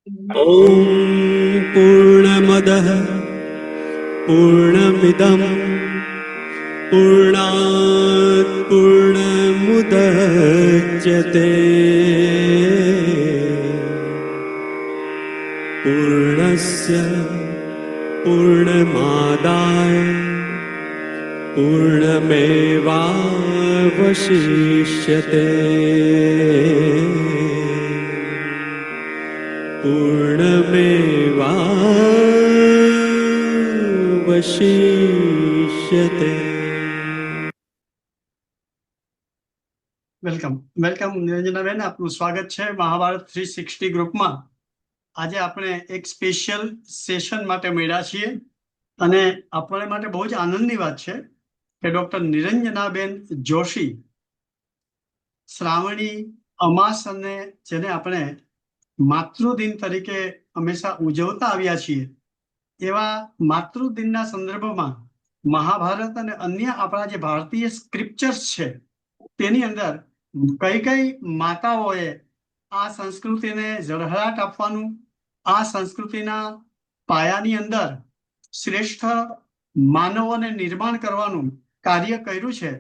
ॐ पूर्णमदः पूर्णमिदं पूर्णात् पूर्णमुदच्यते पूर्णस्य पूर्णमादाय पूर्णमेवावशिष्यते पूर्णमेवावशिष्यते। વેલકમ નિરંજનાબેન, આપનું સ્વાગત છે મહાભારત 360 ગ્રુપમાં. આજે આપણે એક સ્પેશિયલ સેશન માટે મળ્યા છીએ અને આપણા માટે બહુ જ આનંદની વાત છે કે ડોક્ટર નિરંજનાબેન જોશી શ્રાવણી અમાસ અને જેને આપણે માતૃદિન તરીકે હંમેશા ઉજવતા આવ્યા છીએ એવા માતૃદિનના સંદર્ભમાં મહાભારત અને અન્ય આપણા જે ભારતીય સ્ક્રિપ્ચર્સ છે તેની અંદર કઈ કઈ માતાઓએ આ સંસ્કૃતિને ઝળહળાટ આપવાનું, આ સંસ્કૃતિના પાયાની અંદર શ્રેષ્ઠ માનવોને નિર્માણ કરવાનું કાર્ય કર્યું છે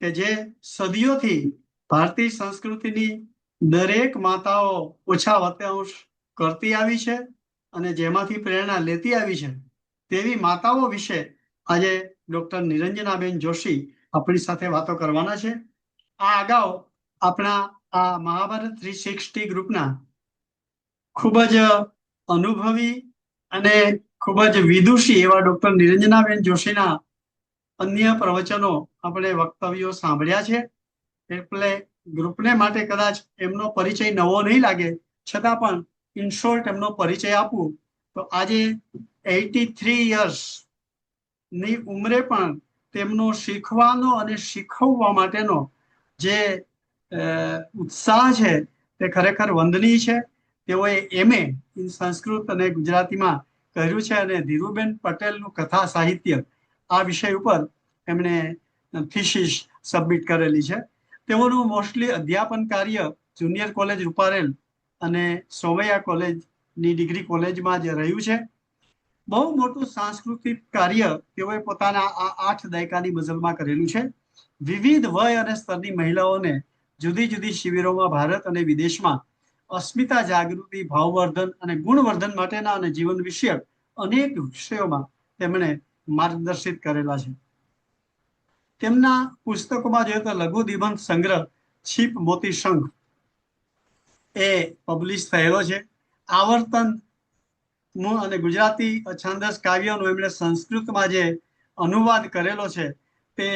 કે જે સદીઓથી ભારતીય સંસ્કૃતિની દરેક માતાઓ ઓછા વત્યાંશ કરતી આવી છે અને જેમાંથી પ્રેરણા લેતી આવી છે તેવી માતાઓ વિશે આજે ડોક્ટર નિરંજનાબેન જોશી આપણી સાથે વાતો કરવાના છે. આ અગાઉ આપણા આ મહાભારત 360 ગ્રુપના ખૂબ જ અનુભવી અને ખૂબ જ વિદુષી એવા ડોક્ટર નિરંજનાબેન જોશીના અન્ય પ્રવચનો આપણે વક્તવ્યો સાંભળ્યા છે, એટલે ગ્રુપને માટે કદાચ એમનો પરિચય નવો નહીં લાગે, છતાં પણ ઇન શોર્ટ એમનો પરિચય આપું તો આજે 83 યર્સ ની ઉંમરે પણ તેમનો શીખવાનો અને શીખવવા માટેનો જે ઉત્સાહ છે તે ખરેખર વંદનીય છે. તેઓએ MA ઇન સંસ્કૃત અને ગુજરાતીમાં કર્યું છે અને ધીરુબેન પટેલનું કથા સાહિત્ય આ વિષય ઉપર એમણે થીસીસ સબમિટ કરેલી છે. તેઓનું મોસ્ટલી અધ્યાપન કાર્ય જુનિયર કોલેજ રૂપારેલ અને સોમૈયા કોલેજની ડિગ્રી કોલેજમાં જ રહ્યું છે. બહુ મોટું સાંસ્કૃતિક કાર્ય તેઓએ પોતાના આ 8 દાયકાની મઝલમાં કરેલું છે. વિવિધ વય અને સ્તરની મહિલાઓને જુદી જુદી શિબિરોમાં ભારત અને વિદેશમાં અસ્મિતા જાગૃતિ, ભાવવર્ધન અને ગુણવર્ધન માટેના અને જીવન વિષયક અનેક વિષયોમાં તેમણે માર્ગદર્શિત કરેલા છે. તેમના પુસ્તકોમાં જોઈએ તો લઘુ નિબંધ સંગ્રહ છીપ મોતી શંખ એ પબ્લિશ થયેલો છે. આવર્તન અને ગુજરાતી છાંદસ કાવ્યનો એમણે સંસ્કૃતમાં જે અનુવાદ કરેલો છે તે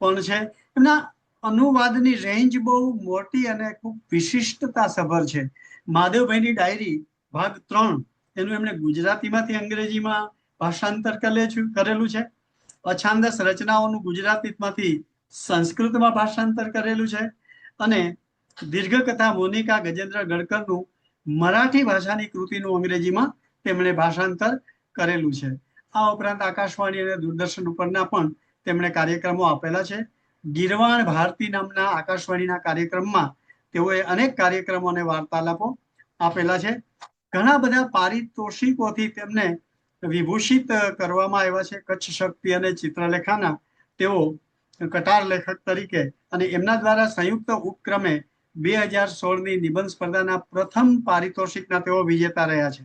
પણ છે. એમના અનુવાદની રેન્જ બહુ મોટી અને ખૂબ વિશિષ્ટતા સભર છે. મહાદેવભાઈની ડાયરી ભાગ 3 એનું એમણે ગુજરાતીમાંથી અંગ્રેજીમાં ભાષાંતર કરેલું છે. અછાંદસ રચનાઓનું ગુજરાતીમાંથી સંસ્કૃતમાં ભાષાંતર કરેલું છે અને દીર્ઘકથા મોનિકા ગજેન્દ્ર ગડકરનું મરાઠી ભાષાની કૃતિનું અંગ્રેજીમાં તેમણે ભાષાંતર કરેલું છે. આ ઉપરાંત આકાશવાણી અને દૂરદર્શન ઉપરના પણ તેમણે કાર્યક્રમો આપેલા છે. ગીરવાણ ભારતી નામના આકાશવાણીના કાર્યક્રમમાં તેઓએ અનેક કાર્યક્રમો અને વાર્તાલાપો આપેલા છે. ઘણા બધા પારિતોષિકોથી તેમને વિભૂષિત કરવામાં આવ્યા છે. કચ્છ શક્તિ અને ચિત્રલેખાના તેઓ કટાર લેખક તરીકે અને એમના દ્વારા સંયુક્ત ઉપક્રમે 2016ની નિબંધ સ્પર્ધાના પ્રથમ પારિતોષિકના તેઓ વિજેતા રહ્યા છે.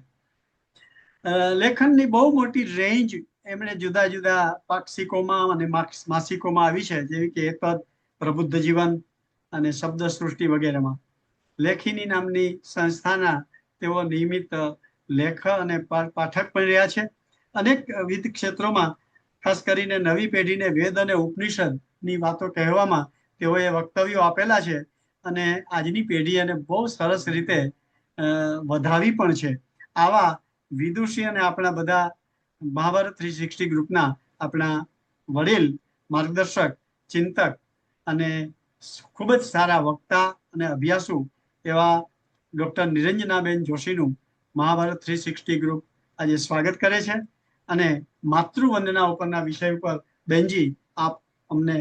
લેખનની બહુ મોટી રેન્જ એમણે જુદા જુદા પાક્ષિકોમાં અને માસિકોમાં આવી છે, જેવી કે એતદ, પ્રબુદ્ધ જીવન અને શબ્દ સૃષ્ટિ વગેરેમાં. લેખિની નામની સંસ્થાના તેઓ નિયમિત લેખક અને પાઠક પણ રહ્યા છે. અનેક વિવિધ ક્ષેત્રોમાં ખાસ કરીને નવી પેઢીને વેદ અને ઉપનિષદની વાતો કહેવામાં તેઓએ વક્તવ્યો આપેલા છે અને આજની પેઢી એને બહુ સરસ રીતે વધાવી પણ છે. આવા વિદુષી અને આપણા બધા મહાભારત 360 ગ્રુપના આપણા વડીલ માર્ગદર્શક, ચિંતક અને ખૂબ જ સારા વક્તા અને અભ્યાસુ એવા ડોક્ટર નિરંજનાબેન જોશીનું મહાભારત 360 ગ્રુપ આજે સ્વાગત કરે છે અને માતૃવંદના ઉપરના વિષય ઉપર બેનજી આપ અમને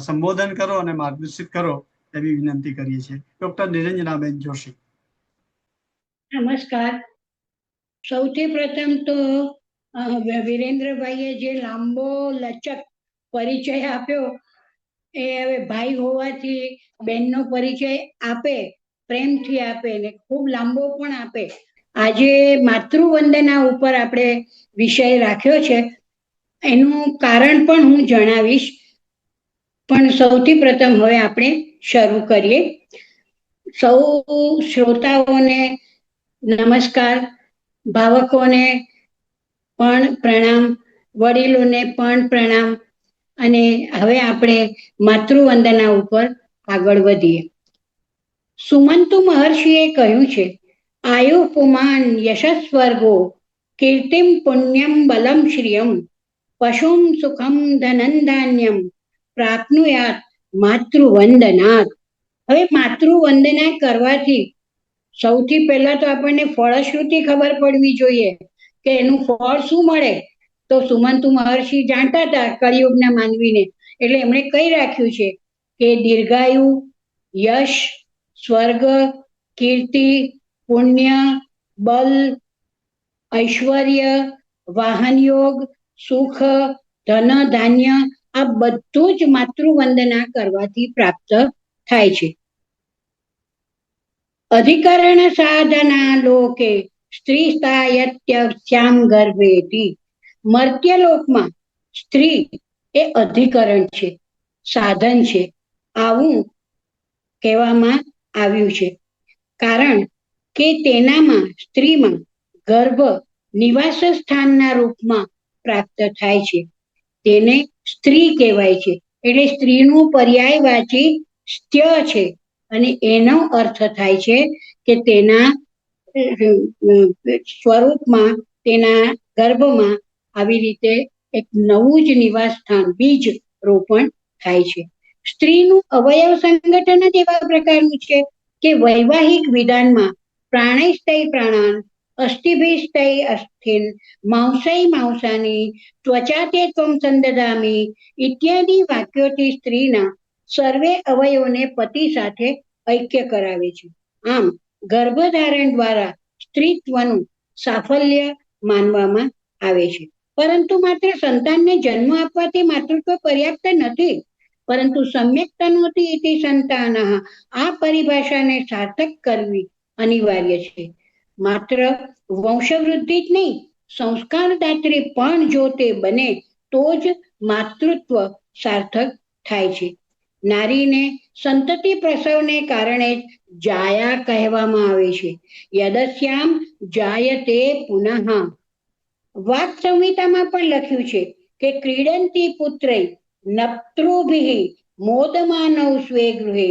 સંબોધન કરો અને માર્ગદર્શિત કરો એવી વિનંતી કરીએ છીએ. ડોક્ટર નિરંજનાબેન જોશી. નમસ્કાર. સૌથી પ્રથમ તો વિરેન્દ્રભાઈએ જે લાંબો લચક પરિચય આપ્યો એ હવે ભાઈ હોવાથી બેનનો પરિચય આપે, પ્રેમથી આપે ને ખૂબ લાંબો પણ આપે. આજે માતૃવંદના ઉપર આપણે વિષય રાખ્યો છે. એનું કારણ પણ હું જણાવીશ, પણ સૌથી પ્રથમ હવે આપણે શરૂ કરીએ. સૌ શ્રોતાઓને નમસ્કાર, ભાવકોને પણ પ્રણામ, વડીલોને પણ પ્રણામ. અને હવે આપણે માતૃવંદના ઉપર આગળ વધીએ. સુમંતુ મહર્ષિએ કહ્યું છે, આયુ પુમાન યશસ્વર્ગો કીર્તિમ પુણ્યમ બલમ શ્રિયમ પશુમ સુખમ ધનં ધાન્યમ પ્રાપ્નુયાત માતૃવંદનાત. હવે માતૃવંદના કરવાથી સૌથી પહેલા તો આપણને ફળશ્રુતિ ખબર પડવી જોઈએ કે એનું ફળ શું મળે. તો સુમંતુ મહર્ષિ જાણતા હતા કળિયુગના માનવીને, એટલે એમણે કહી રાખ્યું છે કે દીર્ઘાયુ, યશ, સ્વર્ગ, કીર્તિ, પુણ્ય, બલ, ઐશ્વર્ય, વાહન યોગ, સુખ, ધન, ધાન્ય આ બધું જ માતૃવંદના કરવાથી પ્રાપ્ત થાય છે. અધિકરણ સાધના લોકે સ્ત્રી સ્થાયત્યસ્યામ ગર્ભેતિ. મર્ત્યલોકમાં સ્ત્રી એ અધિકરણ છે, સાધન છે, આવું કહેવામાં આવ્યું છે. કારણ કે તેનામાં સ્ત્રીમાં ગર્ભ નિવાસ સ્થાનના રૂપમાં પ્રાપ્ત થાય છે. તેને સ્ત્રી કહેવાય છે. એટલે સ્ત્રીનું પર્યાયવાચી સ્ત્ય છે અને એનો અર્થ થાય છે કે તેના સ્વરૂપમાં, તેના ગર્ભમાં આવી રીતે એક નવું જ નિવાસ સ્થાન, બીજ રોપણ થાય છે. સ્ત્રીનું અવયવ સંગઠન જ એવા પ્રકારનું છે કે વૈવાહિક વિધાનમાં પ્રાણૈસ્તૈ પ્રાણાન, અસ્થિભિસ્તૈ અસ્થિન, માંસૈ માંસાની, ત્વચા તે ત્વમ સંદદામી ઇત્યાદિ વાક્યોથી સ્ત્રીના સર્વે અવયવોને પતિ સાથે ઐક્ય કરાવે છે. આમ ગર્ભધારણ દ્વારા સ્ત્રીત્વનું સાફલ્ય માનવામાં આવે છે. પરંતુ માત્ર સંતાનને જન્મ આપવાથી માતૃત્વ પર્યાપ્ત નથી, પરંતુ સમ્યક તનોતિ ઇતિ સંતાનઃ આ પરિભાષાને સાર્થક કરવી અનિવાર્ય છે. માત્ર વંશવૃદ્ધિ જ નહીં, સંસ્કારદાત્રી પણ જો તે બને તો જ માતૃત્વ સાર્થક થાય છે. નારીને સંતતિ પ્રસવને કારણે જાયા કહેવામાં આવે છે. યદસ્યામ જાયતે પુનઃ. વાક સંહિતામાં પણ લખ્યું છે કે ક્રીડંતી પુત્રૈ નપ્તૃભિઃ મોદમાનૌ સ્વે ગૃહે.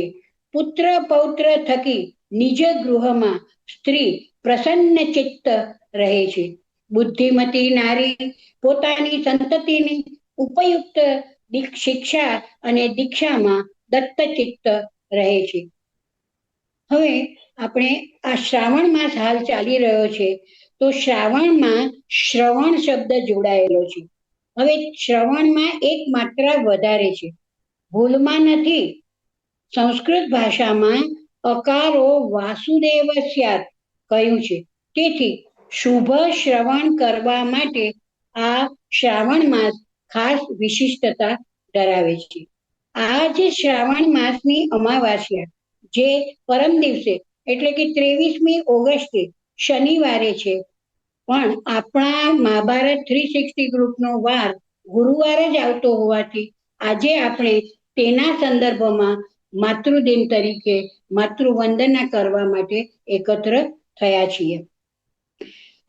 પુત્ર પૌત્ર થકી નિજ ગૃહમાં સ્ત્રી પ્રસન્ન ચિત્ત રહે છે. બુદ્ધિમતી નારી પોતાની સંતતિની ઉપયુક્ત શિક્ષા અને દીક્ષામાં દત્તચિત્ત રહે છે. હવે આપણે આ શ્રાવણ માસ હાલ ચાલી રહ્યો છે, તો શ્રાવણમાં શ્રવણ શબ્દ જોડાયેલો છે. હવે શ્રવણમાં એક માત્રા વધારે છે, ભૂલમાં નથી. સંસ્કૃત ભાષામાં અકારો વાસુદેવ સ્યાત કહ્યું છે. તેથી શુભ શ્રવણ કરવા માટે આ શ્રાવણ માસ ખાસ વિશિષ્ટતા ધરાવે છે. આ જે શ્રાવણ માસની અમાવાસ્યા જે પરમ દિવસે એટલે કે 23મી ઓગસ્ટે શનિવારે છે, પણ આપણા મહાભારત 360 ગ્રુપનો વાર ગુરુવાર જ આવતો હોવાથી આજે આપણે તેના સંદર્ભમાં માતૃદિન તરીકે માતૃવંદના કરવા માટે એકત્ર થયા છીએ.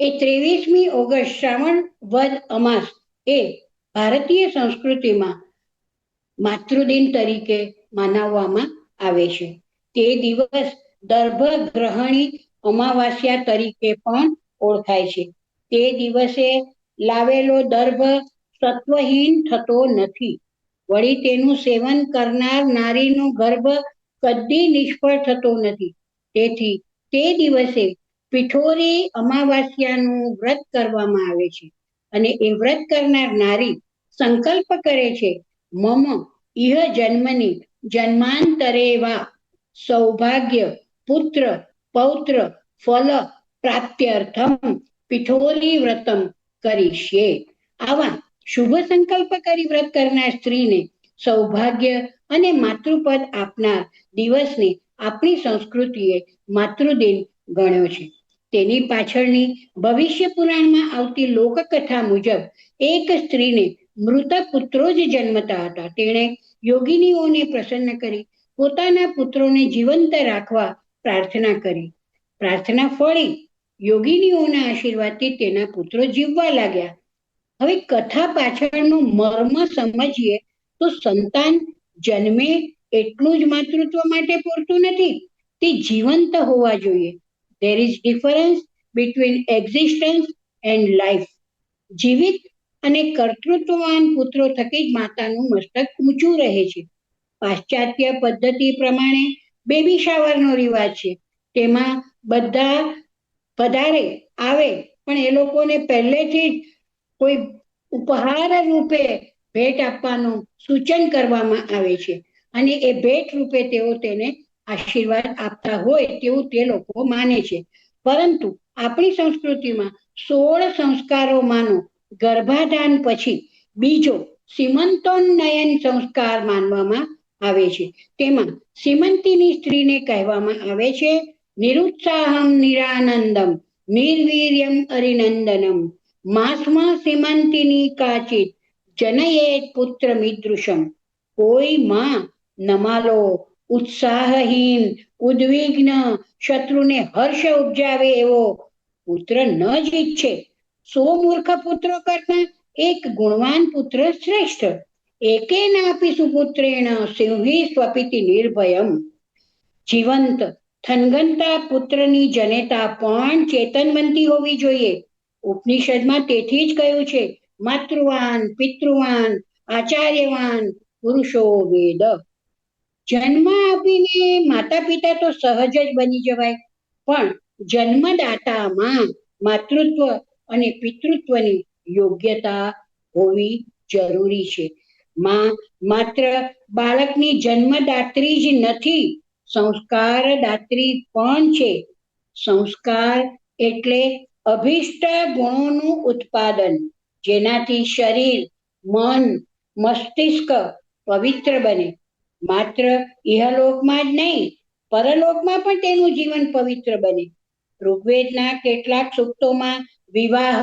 એ 23મી ઓગસ્ટ શ્રાવણ વદ અમાસ એ ભારતીય સંસ્કૃતિમાં માતૃદિન તરીકે મનાવવામાં આવે છે. તે દિવસ દર્ભ ગ્રહણી અમાવાસ્યા તરીકે પણ ઓળખાય છે. તે દિવસે લાવેલો દર્ભ સત્વહીન થતો નથી. વળી તેનું સેવન કરનાર નારીનો ગર્ભ કદી નિષ્ફળ થતો નથી. તેથી તે દિવસે પિઠોરી અમાવાસ્યાનું વ્રત કરવામાં આવે છે અને એ વ્રત કરનાર નારી સંકલ્પ કરે છે, મમ ઇહ જન્મની જન્માંતરે વા સૌભાગ્ય પુત્ર પૌત્ર ફલ પ્રાપ્ત્યર્થમ પિઠોરી વ્રતમ કરીશ્યે. આવા શુભ સંકલ્પ કરી વ્રત કરનાર સ્ત્રીને સૌભાગ્ય અને માતૃપદ આપનાર દિવસને આપણી સંસ્કૃતિએ માતૃદિન ગણ્યો છે. તેની પાછળની ભવિષ્ય પુરાણમાં આવતી લોકકથા મુજબ એક સ્ત્રીને મૃત પુત્રો જ જન્મતા હતા. તેણે યોગિનીઓને પ્રસન્ન કરી પોતાના પુત્રોને જીવંત રાખવા પ્રાર્થના કરી. પ્રાર્થના ફળી. યોગિનીઓના આશીર્વાદથી તેના પુત્રો જીવવા લાગ્યા. હવે કથા પાછળનું મર્મ સમજીએ તો સંતાન જન્મે એટલું જ માતૃત્વ માટે પૂરતું નથી, તે જીવંત હોવા જોઈએ. There is difference between existence and life. જીવિત અને કર્તૃત્વવાન પુત્રો થકી જ માતાનું મસ્તક ઊંચું રહે છે. પાશ્ચાત્ય પદ્ધતિ પ્રમાણે બેબી શાવરનો રિવાજ છે. તેમાં બધા પધારે આવે, પણ એ લોકોને પહેલેથી જ કોઈ ઉપહાર રૂપે ભેટ આપવાનું સૂચન કરવામાં આવે છે અને એ ભેટ રૂપે તેઓ તેને આશીર્વાદ આપતા હોય તેવું તે લોકો માને છે. પરંતુ આપણી સંસ્કૃતિમાં 16 સંસ્કારોમાંનો ગર્ભાધાન પછી બીજો સીમંતોન્નયન સંસ્કાર માનવામાં આવે છે. તેમાં સીમંતીની સ્ત્રીને કહેવામાં આવે છે નિરુત્સાહમ નિરાનંદમ નિર્વીર્યમ અરિનંદનમ માસ્મા સીમંતિની કાચિત જનયેત પુત્ર મિદૃશમ. કોઈ માં નમાલો ઉત્સાહહીન ઉદ્વિગ્ન શત્રુને હર્ષ ઉપજાવે એવો પુત્ર ન જ ઈચ્છે. 100 મૂર્ખ પુત્રો કરતા એક ગુણવાન પુત્ર શ્રેષ્ઠ. એકેનાપી સુપુત્રેણ સિંહી સ્વપિતિ નિર્ભયમ. જીવંત થનગનતા પુત્રની જનેતા પણ ચેતનવંતી હોવી જોઈએ. ઉપનિષદમાં તેથી જ કહ્યું છે માતૃવાન પિતૃવાન આચાર્યવાન પુરુષો વેદ. જન્મ આપીને માતા પિતા તો સહજ જ બની જવાય, પણ જન્મદાતામાં માતૃત્વ અને પિતૃત્વની યોગ્યતા હોવી જરૂરી છે. માં માત્ર બાળકની જન્મદાત્રી જ નથી, સંસ્કાર દાત્રી પણ છે. સંસ્કાર એટલે અભિષ્ટ ગુણોનું ઉત્પાદન, જેનાથી શરીર મન મસ્તિષ્ક પવિત્ર બને. માત્ર ઇહલોકમાં જ નહીં, પરલોકમાં પણ તેનું જીવન પવિત્ર બને. ઋગ્વેદના કેટલાક સૂક્તોમાં વિવાહ,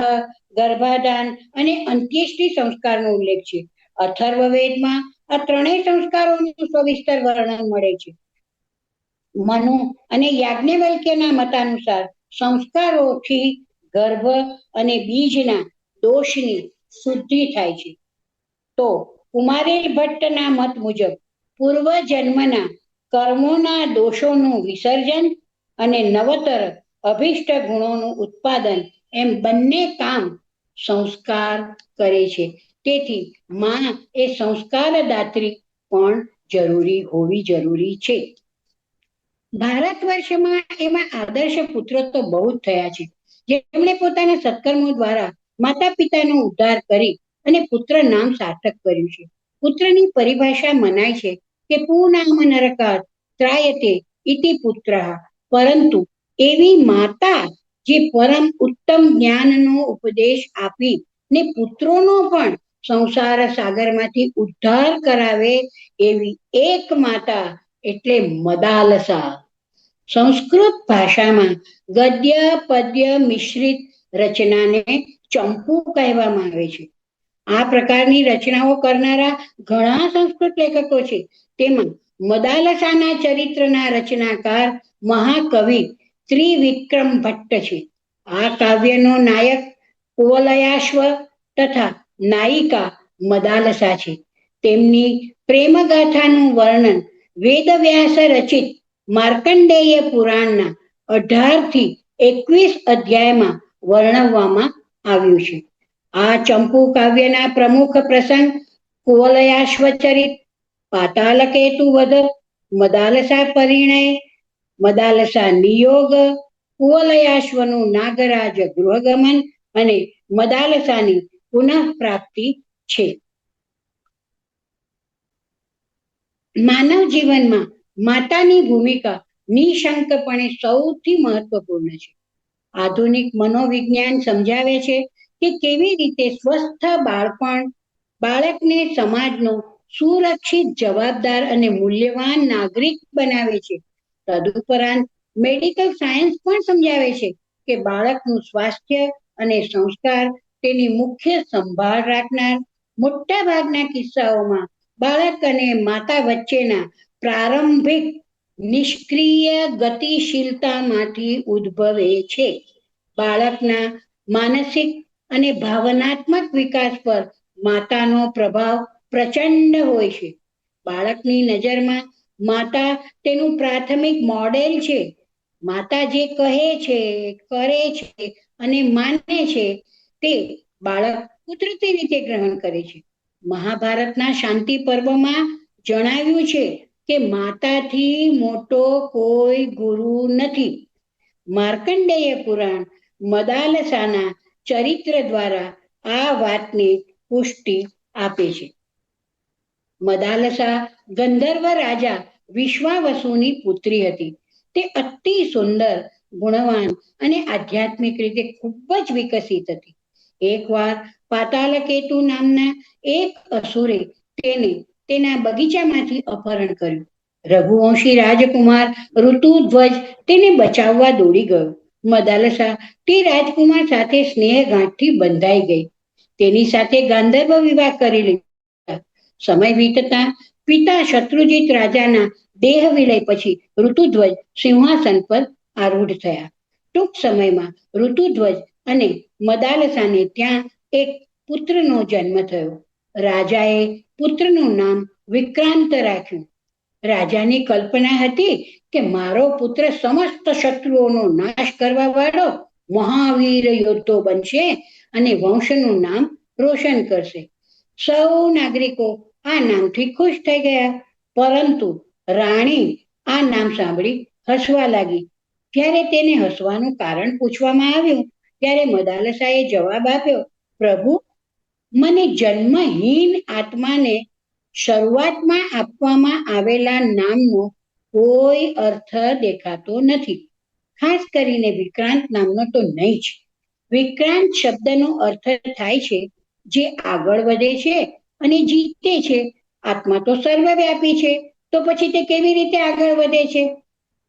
ગર્ભાધાન અને અંત્યેષ્ટિ સંસ્કારનો ઉલ્લેખ છે. અથર્વવેદમાં આ ત્રણેય સંસ્કારોનું સવિસ્તર વર્ણન મળે છે. મનુ અને યાજ્ઞવલ્ક્યના મતાનુસાર સંસ્કારોથી ગર્ભ અને બીજના દોષની શુદ્ધિ થાય છે. તો કુમારેલ ભટ્ટના મત મુજબ પૂર્વ જન્મના કર્મોના દોષોનું વિસર્જન અને નવતર અભિષ્ટ ગુણોનું ઉત્પાદન એમ બંને કામ સંસ્કાર કરે છે. તેથી માં એ સંસ્કાર દાત્રી પણ હોવી જરૂરી છે. ભારત વર્ષમાં એવા આદર્શ પુત્રો તો બહુ જ થયા છે, જેમણે પોતાના સત્કર્મો દ્વારા માતા પિતાનો ઉદ્ધાર કરી અને પુત્ર નામ સાર્થક કર્યું છે. પુત્રની પરિભાષા મનાય છે કે પૂનામ નરકાત ત્રાયતે ઇતિ પુત્રઃ. પરંતુ એવી માતા જે પરમ ઉત્તમ જ્ઞાનનો ઉપદેશ આપી ને પુત્રોનો પણ સંસાર સાગરમાંથી ઉદ્ધાર કરાવે એવી એક માતા એટલે મદાલસા. સંસ્કૃત ભાષામાં ગદ્ય પદ્ય મિશ્રિત રચનાને ચંપુ કહેવામાં આવે છે. આ પ્રકારની રચનાઓ કરનારા ઘણા સંસ્કૃત લેખકો છે. તેમાં મદાલસાના ચરિત્રના રચનાકાર મહાકવિ ત્રિવિક્રમ ભટ્ટ છે. આ કાવ્યનો નાયક કુવલયાશ્વ તથા નાયિકા મદાલસા છે. તેમની પ્રેમગાથાનું વર્ણન વેદવ્યાસ રચિત માર્કંડેય પુરાણના 18 થી 21 અધ્યાયમાં વર્ણવવામાં આવ્યું છે. આ ચંપુ કાવ્યના પ્રમુખ પ્રસંગ કુવલયાશ્વ ચરિત, પાતાલકેતુ વધ, મદાલસા પરિણય, મદાલસા નિયોગ, કુવલયાશ્વનું નાગરાજ ગૃહગમન અને મદાલસાની પુનઃ પ્રાપ્તિ છે. માનવ જીવનમાં માતાની ભૂમિકા નિશંકપણે સૌથી મહત્વપૂર્ણ છે. આધુનિક મનોવિજ્ઞાન સમજાવે છે કે કેવી રીતે સ્વસ્થ બાળકને સમાજનો સુરક્ષિત, જવાબદાર અને મૂલ્યવાન નાગરિક બનાવે છે. તદુપરાંત મેડિકલ સાયન્સ પણ સમજાવે છે કે બાળકનું સ્વાસ્થ્ય અને સંસ્કાર તેની મુખ્ય સંભાળ રાખનાર. મોટા ભાગના કિસ્સાઓમાં બાળક અને માતા વચ્ચેના પ્રારંભિક નિષ્ક્રિય ગતિશીલતામાંથી ઉદ્ભવે છે. બાળકના માનસિક અને ભાવનાત્મક વિકાસ પર માતાનો પ્રભાવ પ્રચંડ હોય છે. બાળકની નજરમાં માતા તેનું પ્રાથમિક મોડેલ છે. માતા જે કહે છે, કરે છે અને માને છે તે બાળક કુદરતી રીતે ગ્રહણ કરે છે. મહાભારતના શાંતિ પર્વમાં જણાવ્યું છે કે માતાથી મોટો કોઈ ગુરુ નથી. માર્કંડેય પુરાણ મદાલસાના ચરિત્ર દ્વારા આ વાતને પુષ્ટિ આપે છે. મદાલસા ગંધર્વ રાજા વિશ્વાવસુની પુત્રી હતી. તે અતિ સુંદર, ગુણવાન અને આધ્યાત્મિક રીતે ખૂબ જ વિકસિત હતી. એકવાર પાતાલકેતુ નામના એક અસુરે તેને તેના બગીચામાંથી અપહરણ કર્યું. રઘુવંશી રાજકુમાર ઋતુધ્વજ તેને બચાવવા દોડી ગયો. મદાલસા તે રાજકુમાર સાથે સ્નેહ ગાંઠથી બંધાઈ ગઈ. તેની સાથે ગાંધર્વ વિવાહ કરી લીધા. સમય વીતતા પિતા શત્રુજીત રાજાના દેહ વિલય પછી ઋતુધ્વજ સિંહાસન પર આરૂઢ થયા. ટૂંક સમયમાં ઋતુધ્વજ અને મદાલસાને ત્યાં એક પુત્રનો જન્મ થયો. રાજાએ પુત્રનું નામ વિક્રાંત રાખ્યું. રાજાની કલ્પના હતી કે મારો પુત્ર સમસ્ત શત્રુઓનો નાશ કરવા વાળો મહાવીર યોદ્ધો બનશે અને વંશનું નામ રોશન કરશે. સૌ નાગરિકો આ નામથી ખુશ થઈ ગયા, પરંતુ રાણી આ નામ સાંભળી હસવા લાગી. જ્યારે તેને હસવાનું કારણ પૂછવામાં આવ્યું ત્યારે મદાલસાએ જવાબ આપ્યો, પ્રભુ, મને જન્મહીન આત્માને શરૂઆતમાં આપવામાં આવેલા નામનો કોઈ અર્થ દેખાતો નથી. ખાસ કરીને વિક્રાંત નામનો તો નહીં જ. વિક્રાંત શબ્દનો અર્થ થાય છે જે આગળ વધે છે અને જીતે છે. આત્મા તો સર્વવ્યાપી છે, તો પછી તે કેવી રીતે આગળ વધે છે?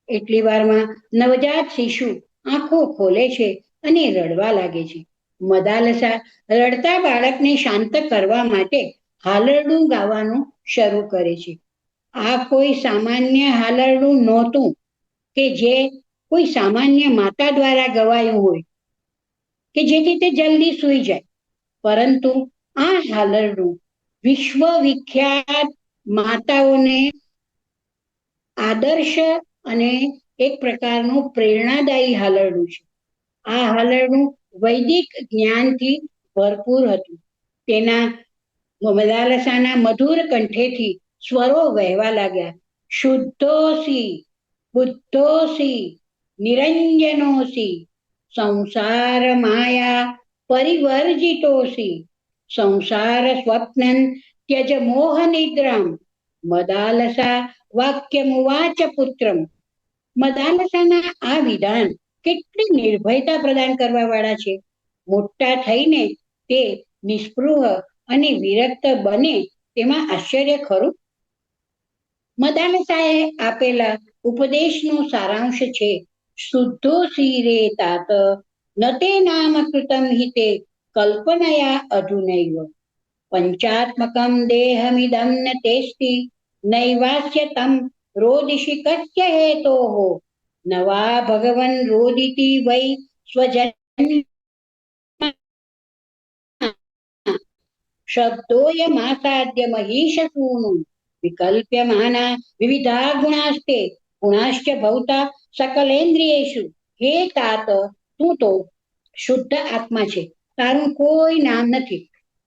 એટલી વારમાં નવજાત શિશુ આંખો ખોલે છે અને રડવા લાગે છે. મદાલસા રડતા બાળકને શાંત કરવા માટે હાલરડું ગાવાનું શરૂ કરે છે. આ કોઈ સામાન્ય હાલરડું નહોતું કે જે કોઈ સામાન્ય માતા દ્વારા ગવાયું હોય કે જેથી તે જલ્દી સૂઈ જાય, પરંતુ આ હાલરડું વિશ્વવિખ્યાત માતાઓને આદર્શ અને એક પ્રકારનું પ્રેરણાદાયી હાલરડું છે. આ હાલરડું વૈદિક જ્ઞાનથી ભરપૂર હતું. તેના મદાલસાના મધુર કંઠેથી સ્વરો વહેવા લાગ્યા. શુદ્ધોસી, બુદ્ધોસી, નિરંજનોસી, સંસાર માયા પરિવર્જિતોસી, સંસાર સ્વપ્નં ત્યજ મોહ નિદ્રામ, મદાલસા વાક્યમુવાચ પુત્રમ. મદાલસાના આ વિધાન કેટલી નિર્ભયતા પ્રદાન કરવા વાળા છે. મોટા થઈને તે નિસ્પૃહ અને વિરક્ત બને તેમાં આશ્ચર્ય ખરું. મદાલસાએ આપેલા ઉપદેશનો સારાંશ છે, શુદ્ધોસી રે તાત ન તે નામ કૃતમ હિતે કલ્પનયા અધુનૈવ, પંચાત્મકમ દેહમિદમ ન તેસ્તિ નૈવાસ્ય તમ રોદિષિ કસ્ય હેતોઃ, નવા ભગવન રોદિતિ વૈ સ્વજન શબ્દોયમાસાદ્ય મહીષસૂનું, વિકલ્પ્યમાના વિવિધા ગુણાસ્તે ગુણાશ્ચ ભવતા સકલેન્દ્રિયેષુ. હે તાત, તું તો શુદ્ધ આત્મા છે, તારું કોઈ નામ નથી.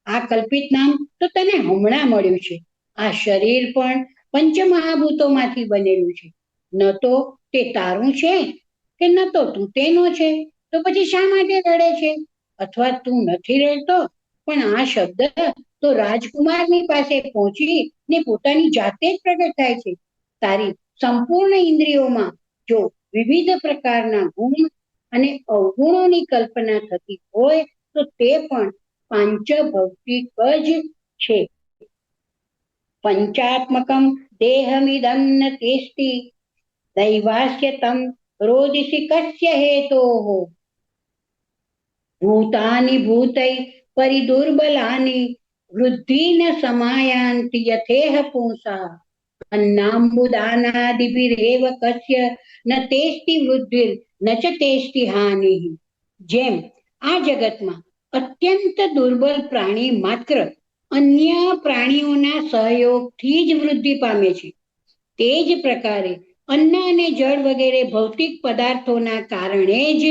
આ કલ્પિત નામ તો તને હમણાં મળ્યું છે. આ શરીર પણ પંચમહાભૂતોમાંથી બનેલું છે. ન તો તે તારું છે કે ન તો તું તેનો છે. તો પછી શા માટે રડે છે? અથવા તું નથી રડતો, પણ આ શબ્દ તો રાજકુમારની પાસે પહોંચી ને પોતાની જાતે જ પ્રગટ થાય છે. તારી સંપૂર્ણ ઇન્દ્રિયોમાં જો વિવિધ પ્રકારના ગુણ અને અવગુણોની કલ્પના થતી હોય તો તે પણ પાંચભૌતિક જ છે. પંચાત્મકમ દેહમિદં ન તેષ્ટિ દૈવાસ્ય તમ રોદિષિ કસ્ય હેતોઃ ભૂતાની ભૂતૈ પરિદુર્બલાની વૃદ્ધિ ન સમાયાન્તિ યથેહ પુંસા અન્નામ્બુદાનાદિભિરેવ કસ્ય ન તેષ્ટિ વૃદ્ધિર ન ચ તેષ્ટિ હાનિ. જેમ આ જગતમાં અત્યંત દુર્બલ પ્રાણી માત્ર અન્ય પ્રાણીઓના સહયોગથી જ વૃદ્ધિ પામે છે, તે જ પ્રકારે અન્ન અને જળ વગેરે ભૌતિક પદાર્થોના કારણે જ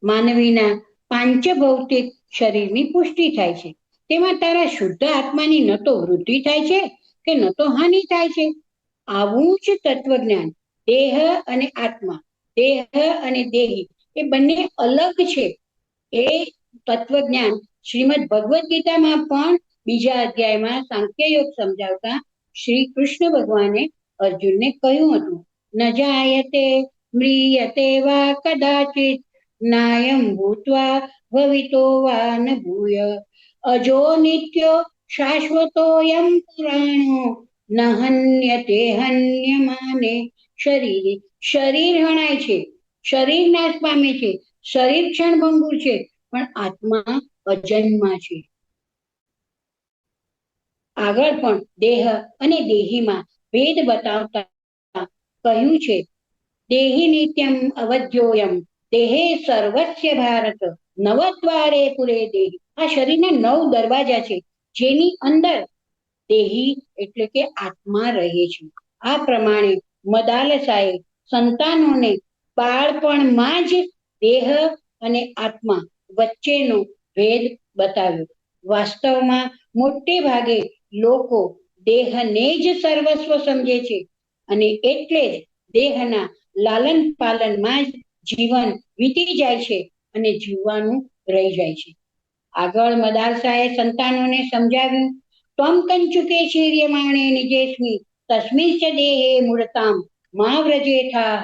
માનવીના પાંચભૌતિક શરીરની પુષ્ટિ થાય છે. તેમાં તારા શુદ્ધ આત્માની ન તો વૃદ્ધિ થાય છે કે ન તો હાનિ થાય છે. આવું જ તત્વજ્ઞાન દેહ અને આત્મા, દેહ અને દેહી એ બંને અલગ છે. એ તત્વજ્ઞાન શ્રીમદ ભગવદ્ ગીતામાં પણ બીજા અધ્યાયમાં સાંખ્ય યોગ સમજાવતા શ્રી કૃષ્ણ ભગવાને અર્જુનને કહ્યું હતું, ન જાયતે મ્રિયતે વા કદાચિત નાયમ ભૂત્વા ભવિતો વા ન ભૂય અજો નિત્યો શાશ્વતોયમ પુરાણો ન હન્યતે હન્યમાને શરીરે. શરીર હણાય છે, શરીર નાશ પામે છે, શરીર ક્ષણભંગુર છે, પણ આત્મા અજન્મા છે. આગળ પણ દેહ અને દેહીમાં ભેદ બતાવતા કહ્યું છે, દેહી નિત્યમ અવધ્યોયમ દેહે સર્વસ્ય ભારત નવદ્વારે પુરે દેહી. આ શરીરના 9 દરવાજા છે, જેની અંદર દેહી એટલે કે આત્મા રહે છે. આ પ્રમાણે મદાલસાએ સંતાનોને બાળપણમાં જ દેહ અને આત્મા વચ્ચેનો ભેદ બતાવ્યો. વાસ્તવમાં મોટે ભાગે લોકો દેહને જ સર્વસ્વ સમજે છે અને એટલે જ દેહના લાલન પાલનમાં જ જીવન વીતી જાય છે અને જીવવાનું રહી જાય છે. આગળ મદાલસાએ સંતાનોને સમજાવ્યું, ત્વમ કંચુકે શીર્યમાણે નિજેસ્મિ તસ્મિંચ દેહે મૂળતામ મા વ્રજેથાહ.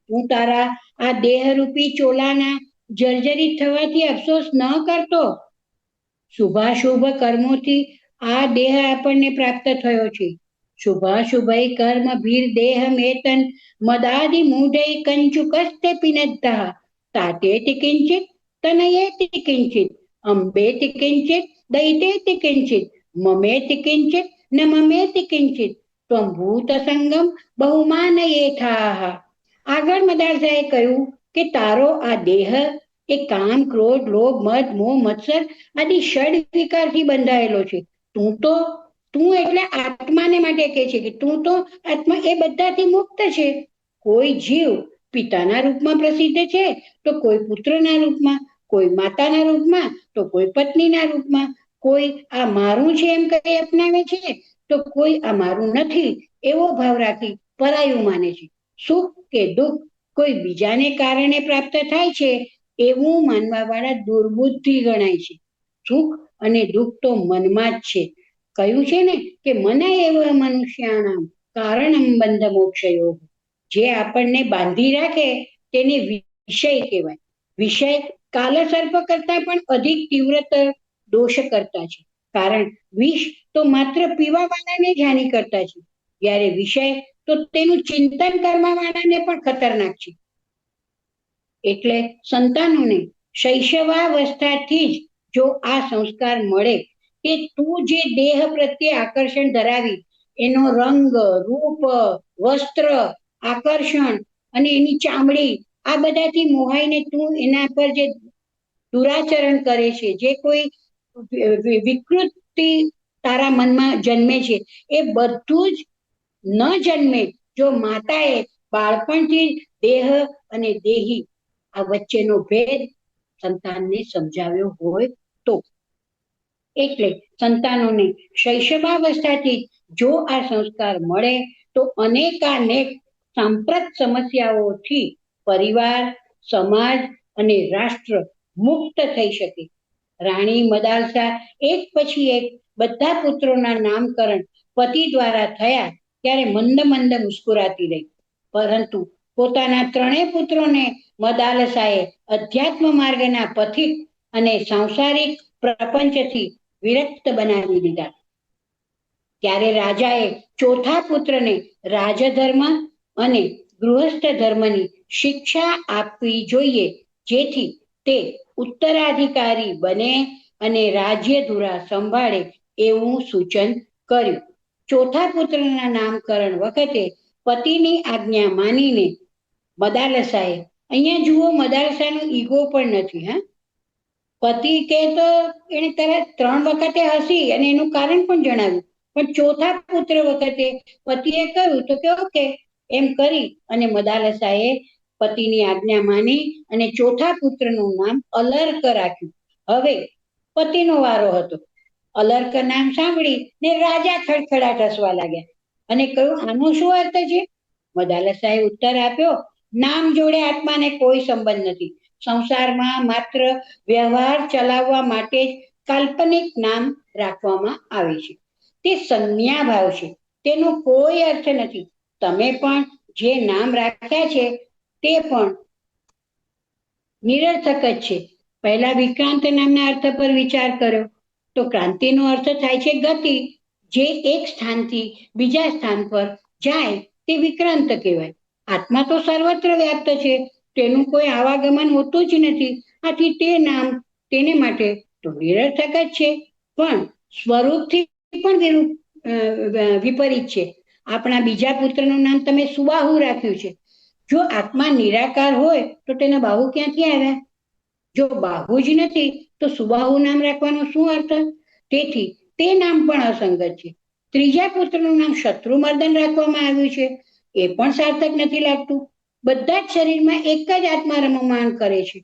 તું તારા આ દેહરૂપી ચોલાના જર્જરિત થવાથી અફસોસ ન કરતો. શુભાશુભ કર્મોથી આ દેહ આપણને પ્રાપ્ત થયો છે. શુભાશુભૈ કર્મ ભીર દેહ મેતન મદાદિ મૂઢૈ કંચુકસ્તે પિનદ્ધઃ તાતેતિ કિંચિત તનયેતિ કિંચિત અંબેતિ કિંચિત દૈતેતિ કિંચિત મમેતિ કિંચિત ન મમેતિ કિંચિત ત્વં ભૂત સંગમ બહુમાનયેથાહ. આગળ મદાલસાએ કહ્યું કે તારો આ દેહ એ કામ, ક્રોધ, લોભ, મદ, મોહ, મત્સર આદિ ષડ વિકારથી બંધાયેલો છે. તું એટલે આત્માને માટે કહે છે કે તું તો આત્મા એ બધાથી મુક્ત છે. કોઈ જીવ પિતાના રૂપમાં પ્રસિદ્ધ છે, તો કોઈ પુત્રના રૂપમાં, કોઈ માતાના રૂપમાં, તો કોઈ પત્નીના રૂપમાં, કોઈ આ મારું છે એમ કહી અપનાવે છે, તો કોઈ આ મારું નથી એવો ભાવ રાખી પરાયું માને છે. સુખ કે દુઃખ કોઈ બીજાને કારણે પ્રાપ્ત થાય છે એવું માનવા વાળા દુર્બુદ્ધિ ગણાય છે. સુખ અને દુઃખ તો મનમાં જ છે. કહ્યું છે ને કે મન એવ મનુષ્યાણામ કારણમ બંધ મોક્ષયો. જે આપણને બાંધી રાખે તેને વિષય કહેવાય. વિષય કાલસર્પ કરતા પણ અધિક તીવ્રતર દોષ કરતા છે, કારણ વિષ તો માત્ર પીવા વાળાને જ હાનિ કરતા છે, જ્યારે વિષય તો તેનું ચિંતન કરવા વાળાને પણ ખતરનાક છે. એટલે સંતાનોને શૈશવાવસ્થાથી જ જો આ સંસ્કાર મળે કે તું જે દેહ પ્રત્યે આકર્ષણ ધરાવી એનો રંગ, રૂપ, વસ્ત્ર, આકર્ષણ અને એની ચામડી આ બધાથી મોહાઈને તું એના પર જે દુરાચરણ કરે છે, જે કોઈ વિકૃતિ તારા મનમાં જન્મે છે, એ બધું જ ન જન્મે જો માતાએ બાળપણથી દેહ અને દેહી આ વચ્ચેનો ભેદ સંતાનને સમજાવ્યો હોય તો. એટલે સંતાનોને શૈશવાવસ્થાથી જો આ સંસ્કાર મળે તો અનેકાનેક સાંપ્રત સમસ્યાઓથી પરિવાર, સમાજ અને રાષ્ટ્ર મુક્ત થઈ શકે. રાણી મદાલસા એક પછી એક બધા પુત્રોના નામકરણ પતિ દ્વારા થયા ત્યારે મંદ મંદ મુસ્કુરાતી રહી, પરંતુ પોતાના 3 પુત્રોને મદાલસાએ અધ્યાત્મ માર્ગના પથિક અને સાંસારિક પ્રપંચથી વિરક્ત બનાવી દીધા. ત્યારે રાજાએ ચોથા પુત્રને રાજધર્મ અને ગૃહસ્થ ધર્મની શિક્ષા આપવી જોઈએ, જેથી તે ઉત્તરાધિકારી બને અને રાજ્ય ધુરા સંભાળે એવું સૂચન કર્યું. ચોથા પુત્રના નામકરણ વખતે પતિની આજ્ઞા માનીને મદાલસાએ, અહીંયા જુઓ મદાલસાનો ઈગો પણ નથી, હા, પતિ કે તો એને તરત 3 વખતે હસી અને એનું કારણ પણ જણાવ્યું, પણ ચોથા પુત્ર વખતે પતિએ કહ્યું તો કે ઓકે એમ કરી અને મદાલસાએ પતિની આજ્ઞા માની અને ચોથા પુત્રનું નામ અલર્ક રાખ્યું. હવે પતિનો વારો હતો. અલર્ક નામ સાંભળી ને રાજા ખડખડાટ હસવા લાગ્યા અને કહ્યું, આનો શું અર્થ છે? મદાલસાએ ઉત્તર આપ્યો, નામ જોડે આત્માને કોઈ સંબંધ નથી. સંસારમાં માત્ર વ્યવહાર ચલાવવા માટે જ કાલ્પનિક નામ રાખવામાં આવે છે. તે સંજ્ઞા ભાવ છે, તેનો કોઈ અર્થ નથી. તમે પણ જે નામ રાખ્યા છે તે પણ નિરર્થક જ છે. પહેલા વિક્રાંત નામના અર્થ પર વિચાર કર્યો તો ક્રાંતિનો અર્થ થાય છે ગતિ. જે એક સ્થાનથી બીજા સ્થાન પર જાય તે વિક્રાંત કહેવાય. આત્મા તો સર્વત્ર વ્યાપ્ત છે, તેનું કોઈ આવાગમન હોતું જ નથી. આથી તે નામ તેને માટે તો નિરર્થક જ છે, પણ સ્વરૂપથી પણ વિપરીત છે. આપણા બીજા પુત્રનું નામ તમે સુબાહુ રાખ્યું છે. જો આત્મા નિરાકાર હોય તો તેના બાહુ ક્યાંથી આવ્યા? જો બાહુ જ નથી તો સુબાહુ નામ રાખવાનો શું અર્થ? તેથી તે નામ પણ અસંગત છે. ત્રીજા પુત્રનું નામ શત્રુમર્દન રાખવામાં આવ્યું છે, એ પણ સાર્થક નથી લાગતું. બધા જ શરીરમાં એક જ આત્મા રમમાણ કરે છે,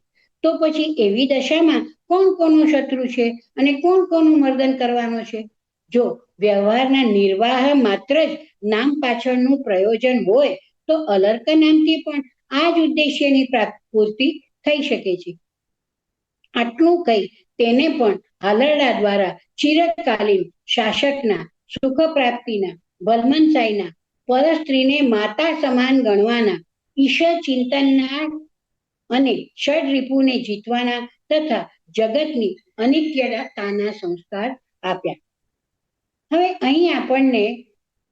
તો પછી એવી દશામાં કોણ કોનો શત્રુ છે અને કોણ કોનું મર્દન કરવાનો છે? જો વ્યવહારના નિર્વાહ માત્ર જ નામ પાછળનું પ્રયોજન હોય તો અલર્ક નામથી પણ આ જ ઉદ્દેશ્યની પૂર્તિ થઈ શકે છે. આટલું કહી તેને પણ હાલરડા દ્વારા ચિરકાલીન શાસકના સુખ પ્રાપ્તિના ભલમનસાઈના પરસ્ત્રીને માતા સમાન ગણવાના ઈશ્વર ચિંતનના અને ષડ રિપુને જીતવાના તથા જગતની અનિત્યતાના સંસ્કાર આપ્યા. હવે અહીં આપણને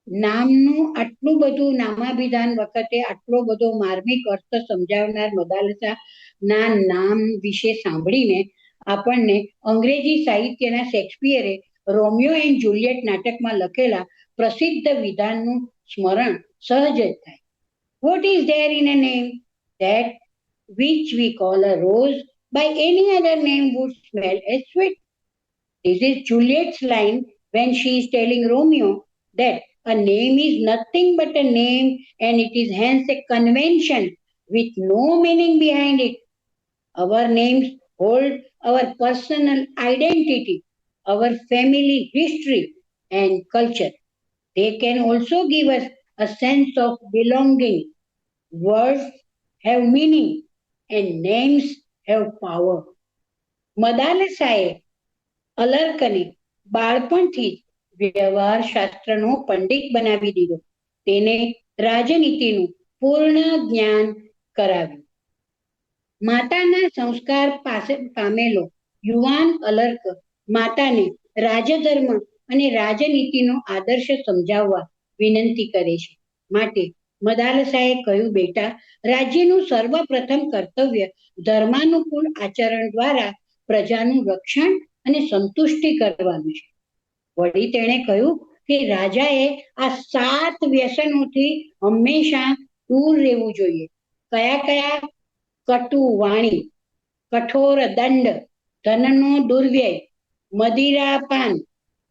નામનું આટલું બધું નામાભિધાન વખતે આટલો બધો માર્મિક અર્થ સમજાવનાર મદાલસાના નામ વિશે સાંભળીને આપણને અંગ્રેજી સાહિત્યના શેક્સપિયરે રોમિયો એન્ડ જુલિયટ નાટકમાં લખેલા પ્રસિદ્ધ વિધાનનું સ્મરણ સહજ જ થાય. What is there in a name that which we call a rose by any other name would smell as sweet? This is Juliet's line when she is telling Romeo that a name is nothing but a name and it is hence a convention with no meaning behind it. Our names hold our personal identity, our family history and culture. They can also give us a sense of belonging. Words have meaning and names have power. મદાલસાએ અલર્કને બાળપણથી વ્યવહાર શાસ્ત્રનો પંડિત બનાવી દીધો. તેને રાજનીતિનું પૂર્ણ જ્ઞાન કરાવ્યું. માતાના સંસ્કાર પાસે પામેલો યુવાન અલર્ક માતાને રાજધર્મ અને રાજનીતિનો આદર્શ સમજાવવા વિનંતી કરે છે. માટે મદાલસાએ કહ્યું, બેટા, રાજ્યનું સર્વપ્રથમ કર્તવ્ય ધર્માનુકૂળ આચરણ દ્વારા પ્રજાનું રક્ષણ અને સંતુષ્ટિ કરવાનું છે. વળી તેણે કહ્યું કે રાજાએ આ 7 વ્યસનોથી હંમેશા દૂર રહેવું જોઈએ. કયા કયા? કટુ વાણી, કઠોર દંડ, ધનનો દુર્વ્યય, મદિરાપાન,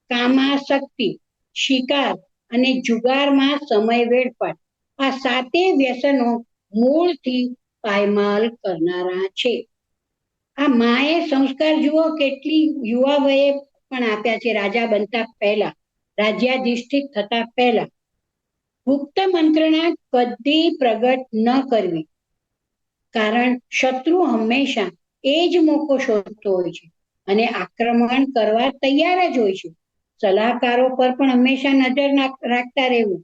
કામાસક્તિ, શિકાર અને જુગારમાં સમય વેડફાટ. આ 7 વ્યસનો મૂળથી પાયમાલ કરનારા છે. આ માએ સંસ્કાર જુઓ કેટલી યુવા વયે પણ આપ્યા છે. રાજા બનતા પહેલા, રાજ્યાધિષ્ઠિત થતા પહેલા ગુપ્ત મંત્રણા કદી પ્રગટ ન કરવી, કારણ શત્રુ હંમેશા એ જ મોકો શોધતો હોય છે અને આક્રમણ કરવા તૈયાર જ હોય છે. સલાહકારો પર પણ હંમેશા નજર રાખતા રહેવું.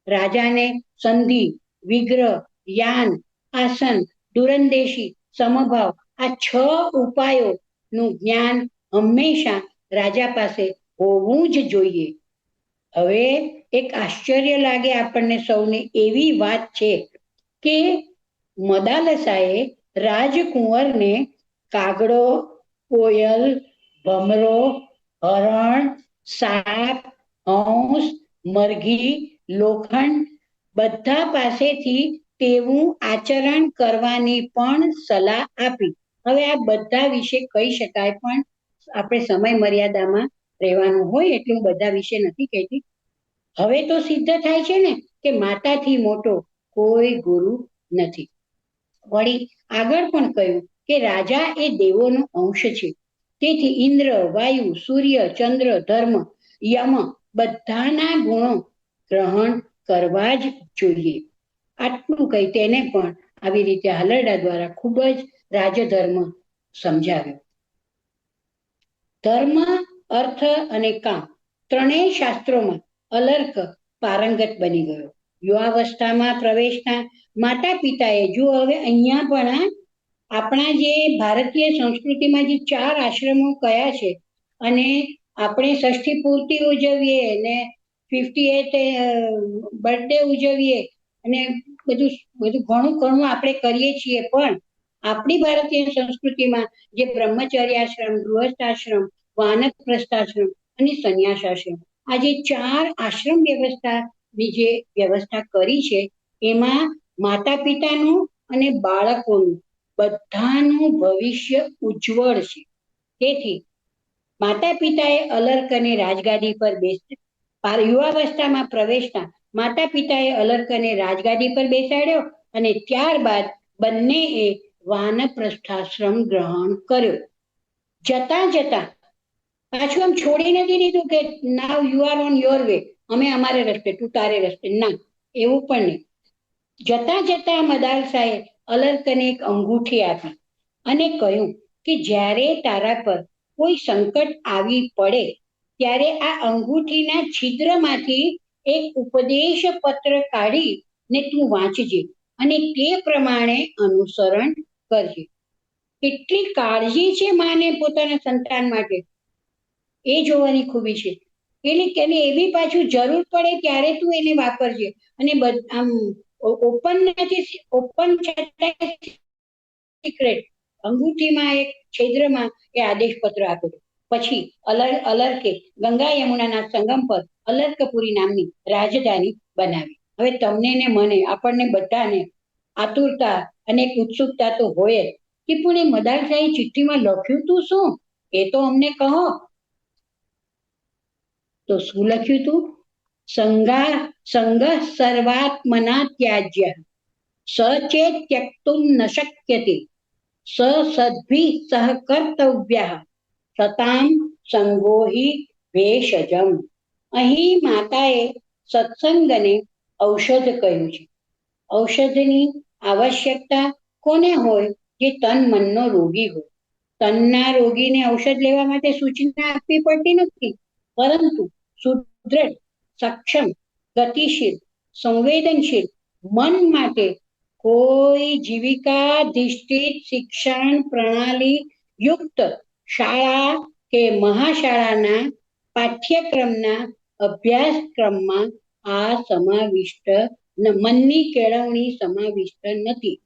રાજાને સંધિ, વિગ્રહ, યાન, આસન દૂરંદેશી, સમભાવ, આ 6 ઉપાયોનું જ્ઞાન હંમેશા રાજા પાસે હોવું જ જોઈએ. હવે એક આશ્ચર્ય લાગે આપણને સૌને એવી વાત છે કે મદાલસાએ રાજકુંવરને કાગડો, કોયલ, ભમરો, હરણ, સાપ, હંસ, મરઘી, લોખંડ બધા પાસેથી તેવું આચરણ કરવાની પણ સલાહ આપી. હવે આ બધા વિશે કહી શકાય, પણ આપણે સમય મર્યાદામાં રહેવાનું હોય એટલે હું બધા વિશે નથી કહેતી. હવે તો સિદ્ધ થાય છે ને કે માતાથી મોટો કોઈ ગુરુ નથી. વળી આગળ પણ કહ્યું કે રાજા એ દેવોનો અંશ છે. તેથી ઇન્દ્ર, વાયુ, સૂર્ય, ચંદ્ર, ધર્મ, યમ બધાના ગુણો ગ્રહણ કરવા જ જોઈએ. આટલું કહી તેને પણ આવી રીતે હાલરડા દ્વારા ખૂબ જ રાજધર્મ સમજાવ્યો. ધર્મ, અર્થ અને કામ ત્રણેય શાસ્ત્રોમાં અલર્ક પારંગત બની ગયો. યુવાવસ્થામાં પ્રવેશતા માતા પિતાએ, જો હવે અહીંયા પણ આપણા જે ભારતીય સંસ્કૃતિમાં જે 4 આશ્રમો કયા છે, અને આપણે ષષ્ઠી પૂર્તિ ઉજવીએ ને 58 બર્થડે ઉજવીએ અને બધું બધું ઘણું ઘણું આપણે કરીએ છીએ, પણ આપણી ભારતીય સંસ્કૃતિમાં જે બ્રહ્મચર્યાશ્રમ, ગૃહસ્થાશ્રમ, વાનપ્રસ્થાશ્રમ અને સંન્યાસાશ્રમ, આ જે 4 આશ્રમ વ્યવસ્થાની જે વ્યવસ્થા કરી છે, એમાં માતા પિતાનું અને બાળકોનું બધાનું ભવિષ્ય ઉજ્જવળ છે. તેથી માતા પિતાએ અલર્કને રાજગાદી પર યુવાવસ્થામાં પ્રવેશતા માતા પિતાએ અલર્કને રાજગાદી પર બેસાડ્યો અને ત્યારબાદ બંનેએ વાનપ્રસ્થાશ્રમ ગ્રહણ કર્યો. જતા જતા પાછું આમ છોડી નથી દીધું કે now you are on your way, અમે અમારે રસ્તે, તું તારે રસ્તે, ના, એવું પણ નહીં. જતા જતા મદાલસાએ અલર્કને એક અંગૂઠી આપી અને કહ્યું કે જ્યારે તારા પર કોઈ સંકટ આવી પડે ત્યારે આ અંગૂઠીના છિદ્રમાંથી એક ઉપદેશ પત્ર કાઢી ને તું વાંચજે અને તે પ્રમાણે અનુસરણ કરજે. કેટલી કાળજી છે માને પોતાના સંતાન માટે, એ જોવાની ખૂબી છે. એટલે એવી પાછું જરૂર પડે ત્યારે તું એને વાપરજે. અને આમ ઓપન નથી, ઓપન સિક્રેટ અંગૂઠીમાં એક છિદ્રમાં એ આદેશ પત્ર આપ્યો. પછી અલર્કે ગંગા યમુનાના સંગમ પર અલર્કપુરી નામની રાજધાની બનાવી. હવે તમને ને મને, આપણને બધાને આતુરતા અને ઉત્સુકતા તો હોય જ કે પણ એ મદાલસાએ ચિઠ્ઠીમાં લખ્યું તું શું, એ તો અમને કહો. તો શું લખ્યું તું? સંઘ સર્વાત્મના ત્યાજ્ય સચેત ત્યક્તુમ ન શક્યતે સદ્ભિ સહકર્તવ્ય સતામ સંગોહિ ભેષજમ. અહીં માતાએ સત્સંગને ઔષધ કહ્યું છે. ઔષધની આવશ્યકતા કોને હોય? જે તન મનનો રોગી હોય. તનના રોગીને ઔષધ લેવા માટે સૂચના આપવી પડતી નથી, પરંતુ સુદૃઢ, સક્ષમ, ગતિશીલ, સંવેદનશીલ મન માટે કોઈ જીવિકાધિષ્ઠિત શિક્ષણ પ્રણાલી યુક્ત શાળા કે મહાશાળાના પાઠ્યક્રમના અભ્યાસક્રમમાં આ સમાવિષ્ટ મનની કેળવણી સમાવિષ્ટ નથી.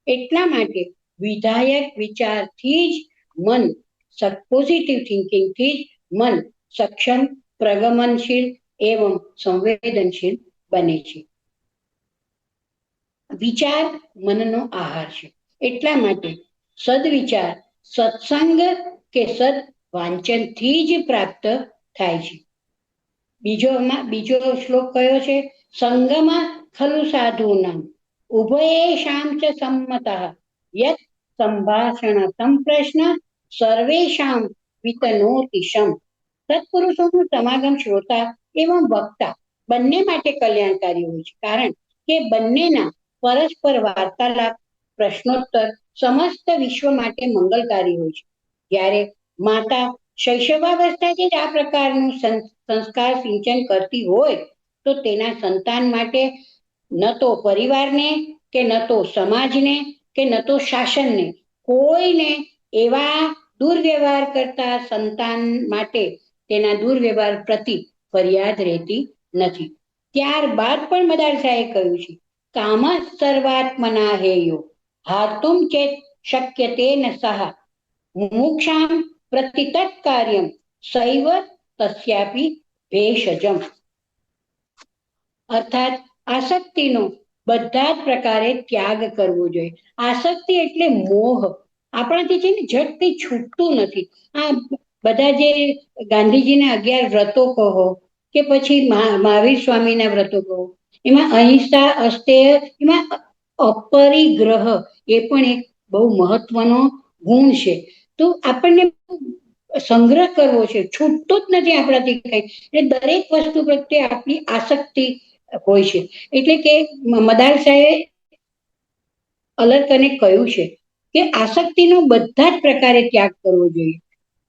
એટલા માટે વિધાયક વિચારથી જ મન, પોઝિટિવ થિંકિંગથી જ મન સક્ષમ, પ્રગમનશીલ એવં સંવેદનશીલ બને છે. વિચાર મનનો આહાર છે. એટલા માટે સદવિચાર સત્સંગ કે સદ વાંચનથી જ પ્રાપ્ત થાય છે. બીજો શ્લોક કયો છે? સંગમાં ખલુ સાધુનામ ઉભયેષાં ચ સંમતઃ યત સંભાષણ સંપ્રશ્ન સર્વેષાં વિતનોતિ શમ. સત્પુરુષોનું સમાગમ શ્રોતા એવં વક્તા બંને માટે કલ્યાણકારી હોય છે, કારણ કે બંનેના પરસ્પર વાર્તાલાપ, પ્રશ્નોત્તર સમસ્ત વિશ્વ માટે મંગલકારી હોય છે. જ્યારે માતા શૈશવાવસ્થાથી જ આ પ્રકારનું સંસ્કાર સિંચન કરતી હોય તો તેના સંતાન માટે ન તો પરિવારને કે ન તો સમાજને કે ન તો શાસનને. કોઈને એવા દુર્વ્યવહાર કરતા સંતાન માટે તેના દુર્વ્યવહાર પ્રતિ ફરિયાદ રહેતી નથી. ત્યારબાદ પણ મદાલસાએ કહ્યું છે, કામ સર્વાત્મના હેયો હાતુમ ચેત શક્યતે ન સહ મુમુક્ષામ પ્રતિતત કાર્યમ સૈવ તસ્યાપી ભેષજમ. અર્થાત આસક્તિનો બધા જ પ્રકારે ત્યાગ કરવો જોઈએ. આસક્તિ એટલે મોહ. આપણાથી છે ને ઝટથી છૂટતું નથી. આ બધા જે ગાંધીજીના 11 વ્રતો કહો કે પછી મહાવીર સ્વામીના વ્રતો કહો, એમાં અહિંસા, અસ્તેય, એમાં અપરિગ્રહ એ પણ એક બહુ મહત્વનો ગુણ છે. તો આપણને સંગ્રહ કરવો છે, છૂટતું જ નથી આપણાથી કઈ. એટલે દરેક વસ્તુ પ્રત્યે આપણી આસક્તિ હોય છે. એટલે કે મદાલસાએ અલર્કને કહ્યું છે કે આસક્તિનો બધા જ પ્રકારે ત્યાગ કરવો જોઈએ.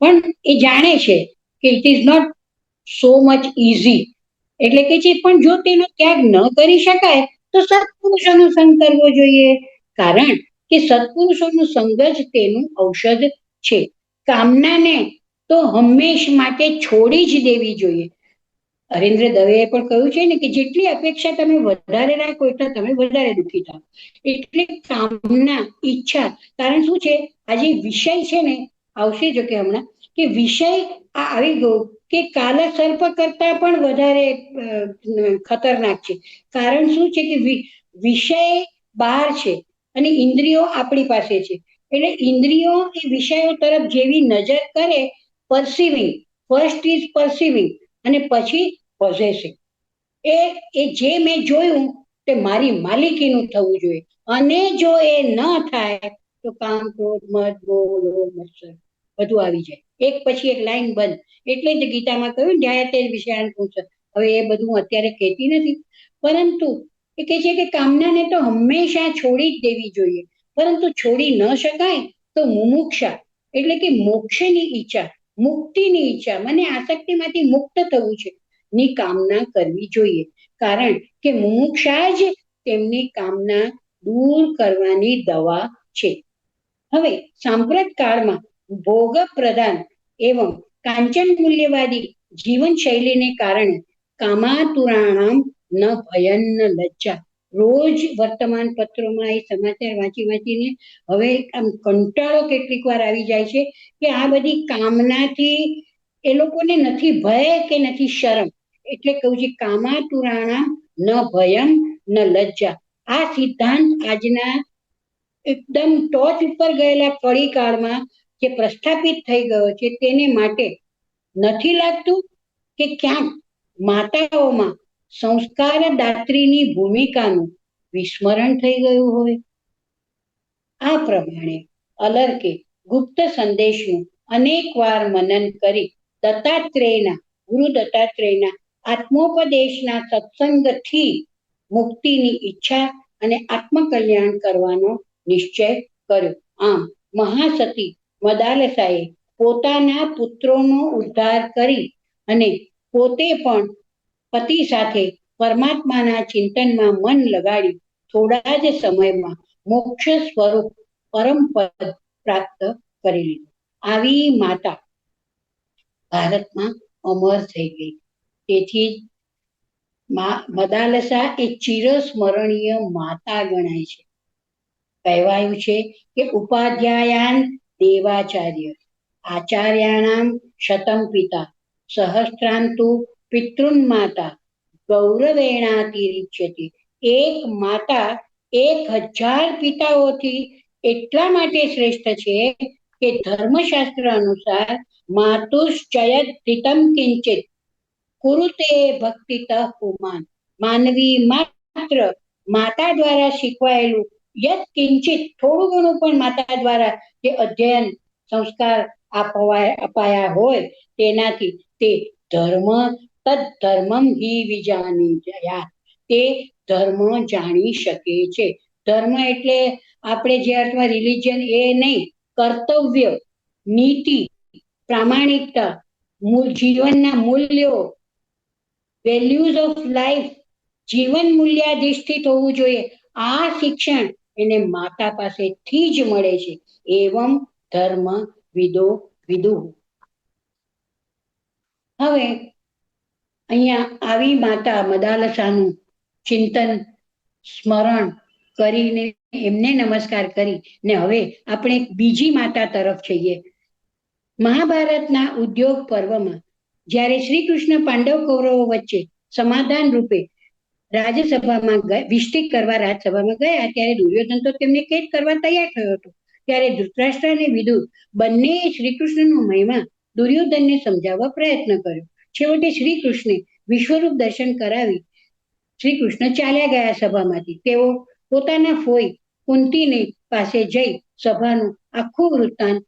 પણ એ જાણે છે કે it is not so much easy. એટલે કે છે પણ જો તેનો ત્યાગ ન કરી શકાય તો સત્પુરુષોનો સંગ કરવો જોઈએ. કારણ કે સત્પુરુષોનો સંગ જ તેનું ઔષધ છે. કામનાને તો હંમેશ માટે છોડી જ દેવી જોઈએ. હરીન્દ્ર દવેએ પણ કહ્યું છે ને કે જેટલી અપેક્ષા તમે વધારે રાખો એટલા તમે વધારે દુઃખી થાવ. એટલે કામના, ઈચ્છા, કારણ શું છે આ જે વિષય છે ને, આવશે જો કે હમણાં, કે વિષય આ આવી ગયો કે કાલા સર્પ કરતા પણ વધારે ખતરનાક છે. કારણ શું છે કે વિષય બહાર છે અને ઇન્દ્રિયો આપણી પાસે છે. એટલે ઇન્દ્રિયો એ વિષયો તરફ જેવી નજર કરે, પરસીવિંગ, ફર્સ્ટ ઇઝ પરસીવિંગ અને પછી પોઝેસિવ. એ જે મેં જોયું તે મારી માલિકીનું થવું જોઈએ. અને જો એ ન થાય તો કામ, ક્રોધ, મદ, મોહ, લોભ, મત્સર બધું આવી જાય. એક પછી એક લાઈન બંધ. એટલે જ ગીતામાં કહ્યું ન્યાયતે વિષયાન પુંસ. હવે એ બધું હું અત્યારે કહેતી નથી, પરંતુ એ કહે છે કે કામનાને તો હંમેશા છોડી જ દેવી જોઈએ. પરંતુ છોડી ન શકાય તો મુમુક્ષા એટલે કે મોક્ષની ઈચ્છા, મુક્તિની ઈચ્છા, મને આસક્તિમાંથી મુક્ત થવું છે ની કામના કરવી જોઈએ. કારણ કે મુમુક્ષા જ તેમની કામના દૂર કરવાની દવા છે. હવે સાંપ્રત કાળમાં ભોગ પ્રધાન એવં કાંચન મૂલ્યવાદી જીવન શૈલીને કારણે કામાતુરાણામ ન ભયન ન લજ્જા. રોજ વર્તમાન પત્રોમાં એ સમાચાર વાંચીને હવે આમ કંટાળો કેટલીક વાર આવી જાય છે કે આ બધી કામનાથી એ લોકોને નથી ભય કે નથી શરમ. એટલે કહું છે કામાતુરાણામ ન ભયમ ન લજ્જા. આ સિદ્ધાંત આજના એકદમ ટોચ ઉપર ગયેલા કળી કાળમાં જે પ્રસ્થાપિત થઈ ગયો છે તેને માટે નથી લાગતું કે ક્યાંક માતાઓમાં સંસ્કાર દાત્રીની ભૂમિકાનું વિસ્મરણ થઈ ગયું હોય. આ પ્રમાણે અલર્કે ગુપ્ત સંદેશનું અનેક વાર મનન કરી ગુરુ દત્તાત્રેયના આત્મોપદેશના સત્સંગથી મુક્તિની ઈચ્છા અને આત્મકલ્યાણ કરવાનો નિશ્ચય કર્યો. આમ મહાસતી મદાલસાએ પોતાના પુત્રોનો ઉદ્ધાર કરી અને પોતે પણ પતિ સાથે પરમાત્માના ચિંતનમાં મન લગાડી થોડા જ સમયમાં મોક્ષ સ્વરૂપ પરમ પદ પ્રાપ્ત કરી લીધું. આવી માતા ભારતમાં અમર થઈ ગઈ. તેથી મદાલસા એ ચિરસ્મરણીય માતા ગણાય છે. કહેવાયું છે કે ઉપાધ્યાયાન દેવાચાર્ય આચાર્યાણામ શતમ પિતા સહસ્ત્રાંતુ પિતૃન માતા ગૌરવેણાતિરિચ્યતે. એક માતા 1000 પિતાઓથી એટલા માટે શ્રેષ્ઠ છે કે ધર્મશાસ્ત્ર અનુસાર માતુશ્ચયદ ધિતમ કિંચિત કુરુતે ભક્તિતઃ પુમાન. માનવી માત્ર માતા દ્વારા શીખવાયેલું યત કિંચિત થોડું ઘણું પણ માતા દ્વારા જે અધ્યયન સંસ્કાર અપાયા હોય તેનાથી તે ધર્મ તદ્ધર્મમ હિ વિજાની જયા. તે ધર્મ જાણી શકે છે. ધર્મ એટલે આપણે જે અર્થમાં રિલિજન એ નહીં, કર્તવ્ય, નીતિ, પ્રામાણિકતા, જીવનના મૂલ્યો, વેલ્યુઝ ઓફ લાઈફ, જીવન મૂલ્યાધિષ્ઠિત હોવું જોઈએ. આ શિક્ષણ એને માતા પાસેથી જ મળે છે. એવમ ધર્મ વિદો વિદુ. હવે અહીંયા આવી માતા મદાલસાનું ચિંતન સ્મરણ કરીને એમને નમસ્કાર કરી ને હવે આપણે બીજી માતા તરફ જઈએ. મહાભારતના ઉદ્યોગ પર્વમાં જ્યારે શ્રી કૃષ્ણ પાંડવ કૌરવો વચ્ચે સમાધાન રૂપે રાજસભામાં વિષ્ટિક કરવા રાજસભામાં ગયા ત્યારે દુર્યોધન તો તેમને કેદ કરવા તૈયાર થયો હતો. ત્યારે ધૃતરાષ્ટ્ર અને વિદુર બંને શ્રી કૃષ્ણનો મહિમા દુર્યોધનને સમજાવવા પ્રયત્ન કર્યો. છેવટે શ્રી કૃષ્ણે વિશ્વરૂપ દર્શન કરાવી શ્રી કૃષ્ણ ચાલ્યા ગયા સભામાંથી. તેઓ પોતાના ફોઈ કુંતીને પાસે જઈ સભાનું આખું વૃત્તાંત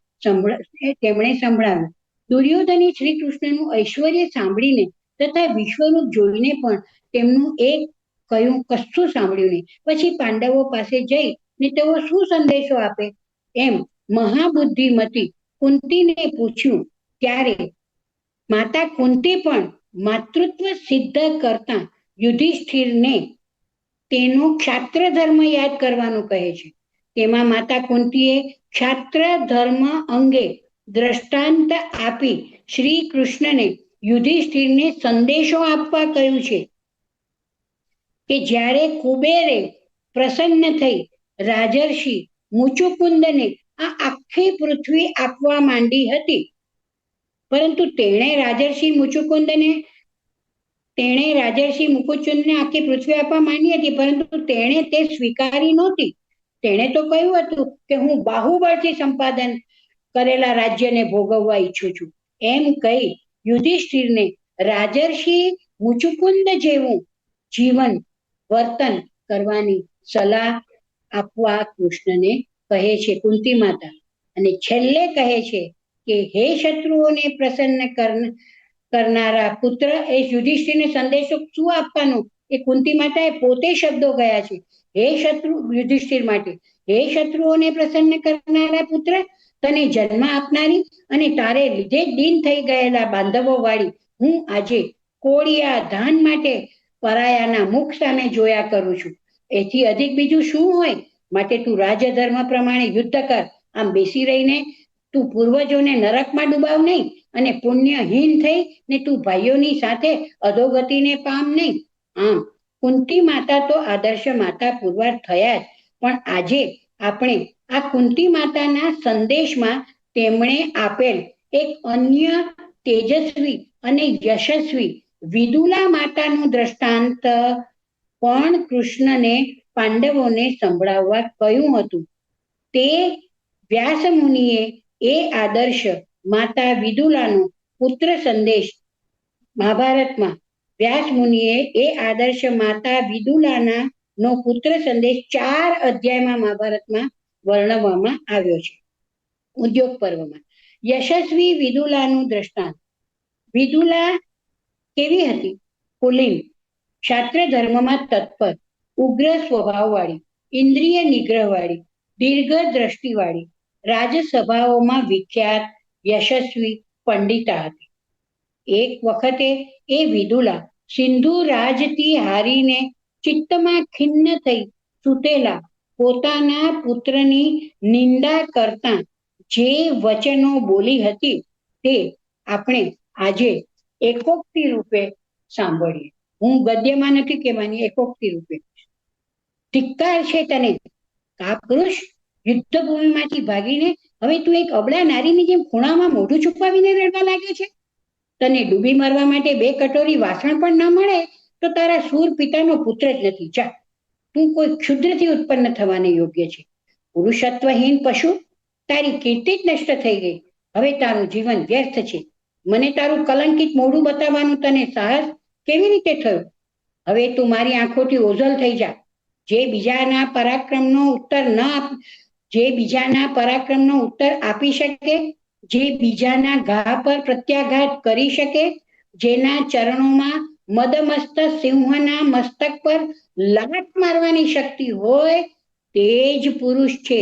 તેમણે સંભળાવ્યું. દુર્યોધને શ્રી કૃષ્ણનું ઐશ્વર્ય સાંભળીને તથા વિશ્વરૂપ જોઈને પણ તેમનું એક કહ્યું કશું સાંભળ્યું નહીં. પછી પાંડવો પાસે જઈ ને તેઓ શું સંદેશો આપે એમ મહાબુદ્ધિમતી કુંતીને પૂછ્યું. ત્યારે માતા કુંતી પણ માતૃત્વ સિદ્ધ કરતા યુધિષ્ઠિરને તેનો ક્ષાત્ર ધર્મ યાદ કરવાનું કહે છે. તેમાં માતા કુંતીએ ક્ષાત્ર ધર્મ અંગે દ્રષ્ટાંત આપી શ્રી કૃષ્ણને યુધિષ્ઠિરને સંદેશો આપવા કહ્યું છે કે જ્યારે કુબેરે પ્રસન્ન થઈ રાજર્ષિ મુચુકુંદને આ આખી પૃથ્વી આપવા માંડી હતી, પરંતુ તેણે રાજર્ષિ મુચુકુંદને આખી પૃથ્વી આપવા માંડી હતી, પરંતુ તેણે તે સ્વીકારી નહોતી. તેણે તો કહ્યું હતું કે હું બાહુબળથી સંપાદન કરેલા રાજ્યને ભોગવવા ઈચ્છું છું. એમ કહી યુધિષ્ઠિરને રાજર્ષિ મુચુકુંદ જેવું જીવન વર્તન કરવાની સલાહ આપવા કૃષ્ણને કહે છે કુંતી માતા. અને છેલ્લે કહે છે કે હે શત્રુઓને પ્રસન્ન કરનારા પુત્ર, એ યુધિષ્ઠિરને સંદેશો શું આપવાનો એ કુંતી માતાએ પોતે શબ્દો ગયા છે. હે યુધિષ્ઠિર માટે, હે શત્રુઓને પ્રસન્ન કરનારા પુત્ર, તને જન્મ આપનારી અને તારે લીધે દીન થઈ ગયેલા બાંધવો વાળી હું આજે કોળિયા ધાન માટે પરાયાના મુખ સામે જોયા કરું છું. એથી અધિક બીજું શું હોય? માટે તું રાજધર્મ પ્રમાણે યુદ્ધ કર. આમ બેસી રહીને તું પૂર્વજોને નરકમાં ડૂબાવ નહીં અને પુણ્યહીન થઈ ને તું ભાઈઓની સાથે અધોગતિને પામ નહીં. આમ કુંતી માતા તો આદર્શ માતા પુરવાર થયા જ, પણ આજે આપણે આ કુંતી માતાના સંદેશમાં તેમણે આપેલ એક અન્ય તેજસ્વી અને યશસ્વી વિદુલા માતાનું દ્રષ્ટાંત પણ કૃષ્ણને પાંડવોને સંભળાવવા કહ્યું હતું. તે વ્યાસ મુનિએ એ આદર્શ માતા વિદુલાનો પુત્ર સંદેશ મહાભારતમાં વ્યાસ મુનિએ એ આદર્શ માતા વિદુલાના નો પુત્ર સંદેશ 4 અધ્યાયમાં મહાભારતમાં વર્ણવવામાં આવ્યો છે. ઉદ્યોગ પર્વમાં યશસ્વી વિદુલાનું દ્રષ્ટાંત. વિદુલા કેવી હતી? કુલીન, ક્ષાત્ર ધર્મમાં તત્પર, ઉગ્ર સ્વભાવવાળી, ઇન્દ્રિય નિગ્રહવાળી, દીર્ઘ દ્રષ્ટિવાળી, રાજસભાઓમાં વિખ્યાત યશસ્વી પંડિતા હતી. એક વખતે એ વિદુલા સિંધુ રાજથી હારીને ચિત્તમાં ખિન્ન થઈ સૂતેલા પોતાના પુત્રની નિંદા કરતા જે વચનો બોલી હતી તે આપણે આજે એકોક્તિ રૂપે સાંભળીએ. હું ગદ્યમાં નથી કહેવાની, એકોક્તિ રૂપે. ધિક્કાર છે તને, કાપુરુષ! યુદ્ધ ભૂમિમાંથી ભાગીને હવે તું એક અબળા નારીની જેમ ખૂણામાં મોઢું છુપાવીને રડવા લાગ્યો છે. તને ડૂબી મરવા માટે 2 કટોરી વાસણ પણ ન મળે તો તારા સૂર પિતાનો પુત્ર જ નથી. જા, તું કોઈ ક્ષુદ્રથી ઉત્પન્ન થવાને યોગ્ય છે. પુરુષત્વહીન પશુ, તારી કીર્તિ જ નષ્ટ થઈ ગઈ. હવે તારું જીવન વ્યર્થ છે. મને તારું કલંકિત મોઢું બતાવવાનું તને સાહસ કેવી રીતે થયું? હવે તું મારી આંખોથી ઓઝલ થઈ જા. જે બીજાના પરાક્રમનો ઉત્તર આપી શકે, જે બીજાના ઘા પર પ્રત્યાઘાત કરી શકે, જેના ચરણોમાં મદમસ્ત સિંહના મસ્તક પર લાત મારવાની શક્તિ હોય, તે જ પુરુષ છે.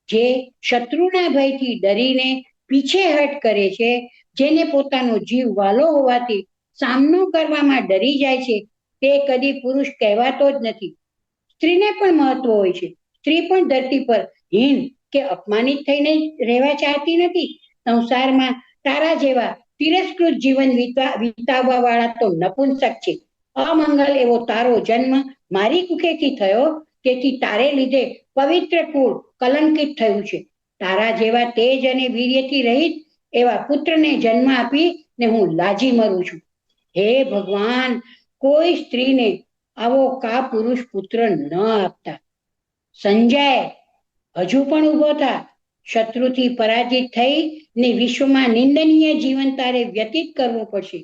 જે શત્રુના ભયથી ડરીને પીછેહટ કરે છે, જેને પોતાનો જીવ વાલો હોવાથી સામનો કરવામાં ડરી જાય છે, તે કદી પુરુષ કહેવાતો જ નથી. સ્ત્રીને પણ મહત્વ હોય છે. સ્ત્રી પણ ધરતી પર હીન કે અપમાનિત થઈને રહેવા ચાહતી નથી. સંસારમાં તારા જેવા તિરસ્કૃત જીવન વિતાવવા વાળા તો નપુંસક છે. અમંગલ એવો તારો જન્મ મારી કુખેથી થયો, તેથી તારે લીધે પવિત્ર કુળ કલંકિત થયું છે. તારા જેવા તેજ અને વીર્યથી રહિત એવા પુત્રને જન્મ આપી ને હું લાજી મરું છું. હે ભગવાન, કોઈ સ્ત્રીને આવો કા પુરુષ પુત્ર ન આપતા. સંજય, હજુ પણ ઉભો થા. શત્રુથી પરાજિત થઈ ને વિશ્વમાં નિંદનીય જીવન તારે વ્યતીત કરવું પડશે.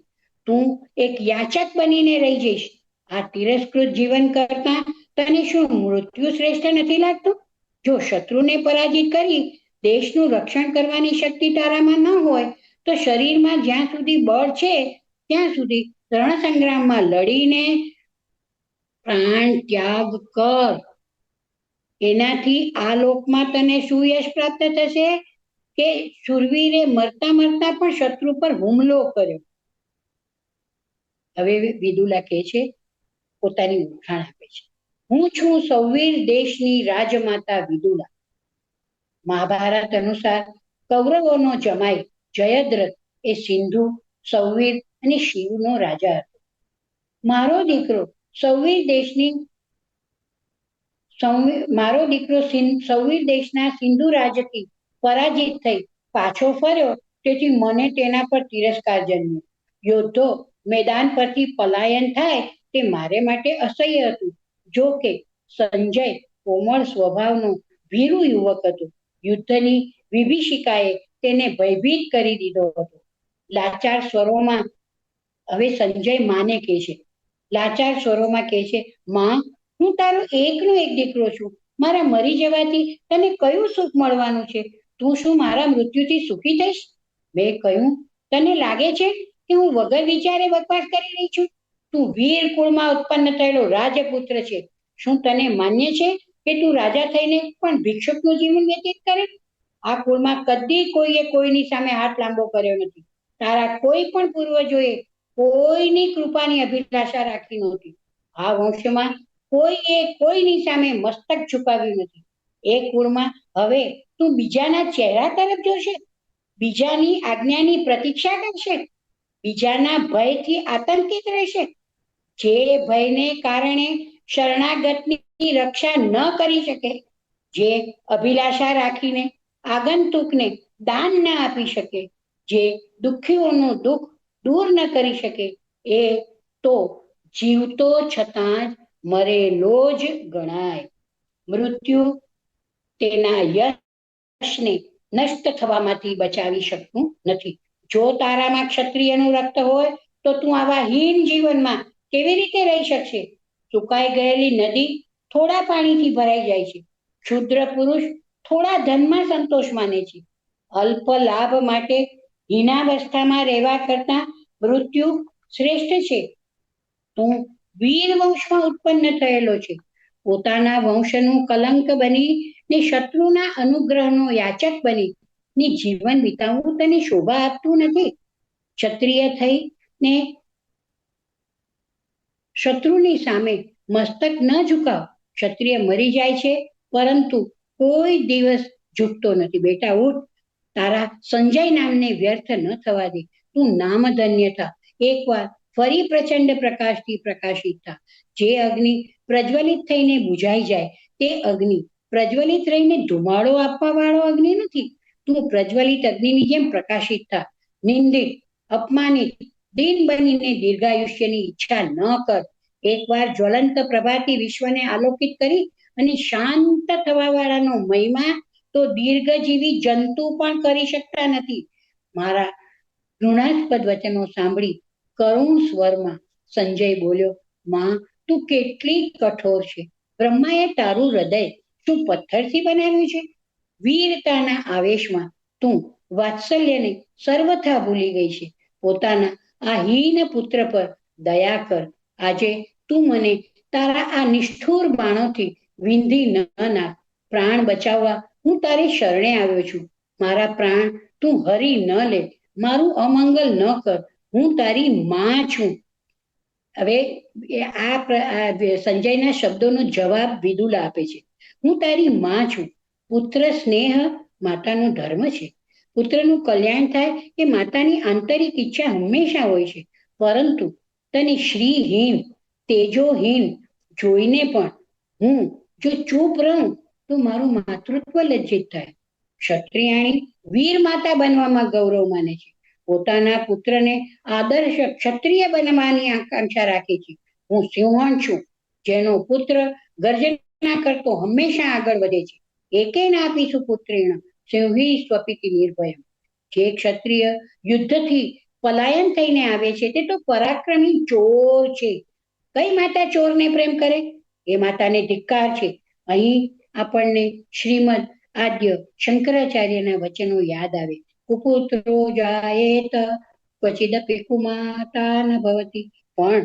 તું એક યાચક બનીને રહી જઈશ. આ તિરસ્કૃત જીવન કરતા તને શું મૃત્યુ શ્રેષ્ઠ નથી લાગતું? જો શત્રુને પરાજિત કરી દેશનું રક્ષણ કરવાની શક્તિ તારામાં ન હોય તો શરીરમાં જ્યાં સુધી બળ છે ત્યાં સુધી રણ સંગ્રામમાં લડીને પ્રાણ ત્યાગ કર. એનાથી આ લોકમાં તને શું યશ પ્રાપ્ત થશે કે શૂરવીરે મરતા મરતા પણ શત્રુ પર હુમલો કર્યો. હવે વિદુલા કહે છે, પોતાની ઓળખાણ આપે છે. હું છું સૌવીર દેશની રાજમાતા વિદુલા. મહાભારત અનુસાર કૌરવોનો જમાઈ જયદ્રથ એ સિંધુ, સૌવીર અને શિવનો રાજા હતો. મારો દીકરો સૌવીર દેશની સૌવીર દેશના સિંધુ રાજથી પરાજિત થઈ પાછો ફર્યો, તેથી મને તેના પર તિરસ્કાર જન્મ્યો. યોદ્ધો મેદાન પરથી પલાયન થાય તે મારે માટે અસહ્ય હતું. જો કે સંજય કોમળ સ્વભાવનો વીરુ યુવક હતો. યુદ્ધની વિભીષિકાએ તેને ભયભીત કરી દીધો હતો. લાચાર સ્વરોમાં હવે સંજય માને કહે છે, લાચાર સ્વરોમાં કહે છે, માં, હું તારો એકનો એક દીકરો છું. મારા મરી જવાથી તને કયું સુખ મળવાનું છે? તું શું મારા મૃત્યુથી સુખી થઈશ? મેં કહ્યું, તને લાગે છે કે હું વગર વિચારે બકવાસ કરી રહી છું? તું વીર કુળમાં ઉત્પન્ન થયેલો રાજપુત્ર છે. શું તને માન્ય છે કે તું રાજા થઈને પણ ભિક્ષુકનું જીવન વ્યતીત કરે? આ કુળમાં કદી કોઈએ કોઈની સામે હાથ લાંબો કર્યો નથી. તારા કોઈ પણ પૂર્વજોએ કોઈની કૃપાની અભિલાષા રાખી નહોતી. આ વંશમાં કોઈએ કોઈની સામે મસ્તક ઝુકાવ્યું નથી. એ કુળમાં હવે તું બીજાના ચહેરા તરફ જોશે, બીજાની આજ્ઞાની પ્રતીક્ષા કરશે, બીજાના ભયથી આતંકિત રહેશે. જે ભયને કારણે શરણાગતની રક્ષા ન કરી શકે, જે અભિલાષા રાખીને આગંતુકને દાન ન આપી શકે, જે દુઃખીઓનું દુઃખ દૂર ન કરી શકે, એ તો જીવતો છતાં જ મરેલો જ ગણાય. મૃત્યુ તેના યશને નષ્ટ થવામાંથી બચાવી શકતું નથી. જો તારામાં ક્ષત્રિયનું રક્ત હોય તો તું આવા હીન જીવનમાં કેવી રીતે રહી શકશે? સુકાઈ ગયેલી નદી થોડા પાણીથી ભરાઈ જાય છે. ક્ષુદ્ર પુરુષ થોડા ધનમાં સંતોષ માને છે. અલ્પ લાભ માટે હીનાવસ્થામાં રહેવા કરતા મૃત્યુ શ્રેષ્ઠ છે. તું વીર વંશમાં ઉત્પન્ન થયેલો છે. પોતાના વંશનું કલંક બની ને શત્રુના અનુગ્રહનો યાચક બની ને જીવન વિતાવવું તને શોભા આપતું નથી. ક્ષત્રિય થઈ ને શત્રુની સામે મસ્તક ન ઝુકાવ. ક્ષત્રિય મરી જાય છે પરંતુ કોઈ દિવસ ઝૂકતો નથી. બેટા ઉઠ, તારા સંજય નામને વ્યર્થ ન થવા દે. તું નામ ધન્ય થા. એકવાર ફરી પ્રચંડ પ્રકાશથી પ્રકાશિત થા. જે અગ્નિ પ્રજ્વલિત થઈને બુઝાઈ જાય તે અગ્નિ પ્રજ્વલિત રહીને ધુમાડો આપવા વાળો અગ્નિ નથી. તું પ્રજ્વલિત અગ્નિની જેમ પ્રકાશિત થા. નિંદિત, અપમાનિત, દીન બનીને દીર્ઘાયુષ્યની ઈચ્છા ન કર. એકવાર જ્વલંત પ્રભાથી વિશ્વને આલોકિત કરી અને શાંત થવા વાળાનો મહિમા તો દીર્ઘજીવી જંતુ પણ કરી શકતા નથી. મારા ઘૃણાસ્પદ વચનો સાંભળી કરુણ સ્વરમાં સંજય બોલ્યો, માં, તું કેટલી કઠોર છે. બ્રહ્માએ તારું હૃદય શું પથ્થરથી બનાવ્યું છે? વીરતાના આવેશમાં તું વાત્સલ્યને સર્વથા ભૂલી ગઈ છે. પોતાના આ હીન પુત્ર પર દયા કર. આજે તું મને તારા આ નિષ્ઠુર બાણોથી વિંધી ન નાખ. પ્રાણ બચાવવા હું તારી શરણે આવ્યો છું. મારા પ્રાણ તું હરી ન લે. મારું અમંગલ ન કર. હું તારી માં છું. હવે આ સંજયના શબ્દોનો જવાબ વિદુલા આપે છે. હું તારી માં છું. પુત્ર સ્નેહ માતાનો ધર્મ છે. પુત્રનું કલ્યાણ થાય એ માતાની આંતરિક ઈચ્છા હંમેશા હોય છે. પરંતુ તને શ્રીહીન તેજોહીન જોઈને પણ હું જો ચૂપ રહું તો મારું માતૃત્વ લજ્જિત થાય. ક્ષત્રિયાણી વીર માતા બનવામાં ગૌરવ માને છે. પોતાના પુત્રને આદર્શ ક્ષત્રિય બનવાની આકાંક્ષા રાખે છે. હું સિંહણ છું, જેનો પુત્ર ગર્જના કરતો હંમેશા આગળ વધે છે. એકે નાપીશું પુત્રેણ સિંહી સ્વપિતિ નિર્ભય. જે ક્ષત્રિય યુદ્ધથી પલાયન થઈને આવે છે તે તો પરાક્રમી ચોર છે. કઈ માતા ચોરને પ્રેમ કરે? એ માતાને ધિક્કાર છે. અહીં આપણને શ્રીમદ આદ્ય શંકરાચાર્યના વચનો યાદ આવે. કુપુત્રો જાયેત ક્વચિદપી કુમાતા ન ભવતી. પણ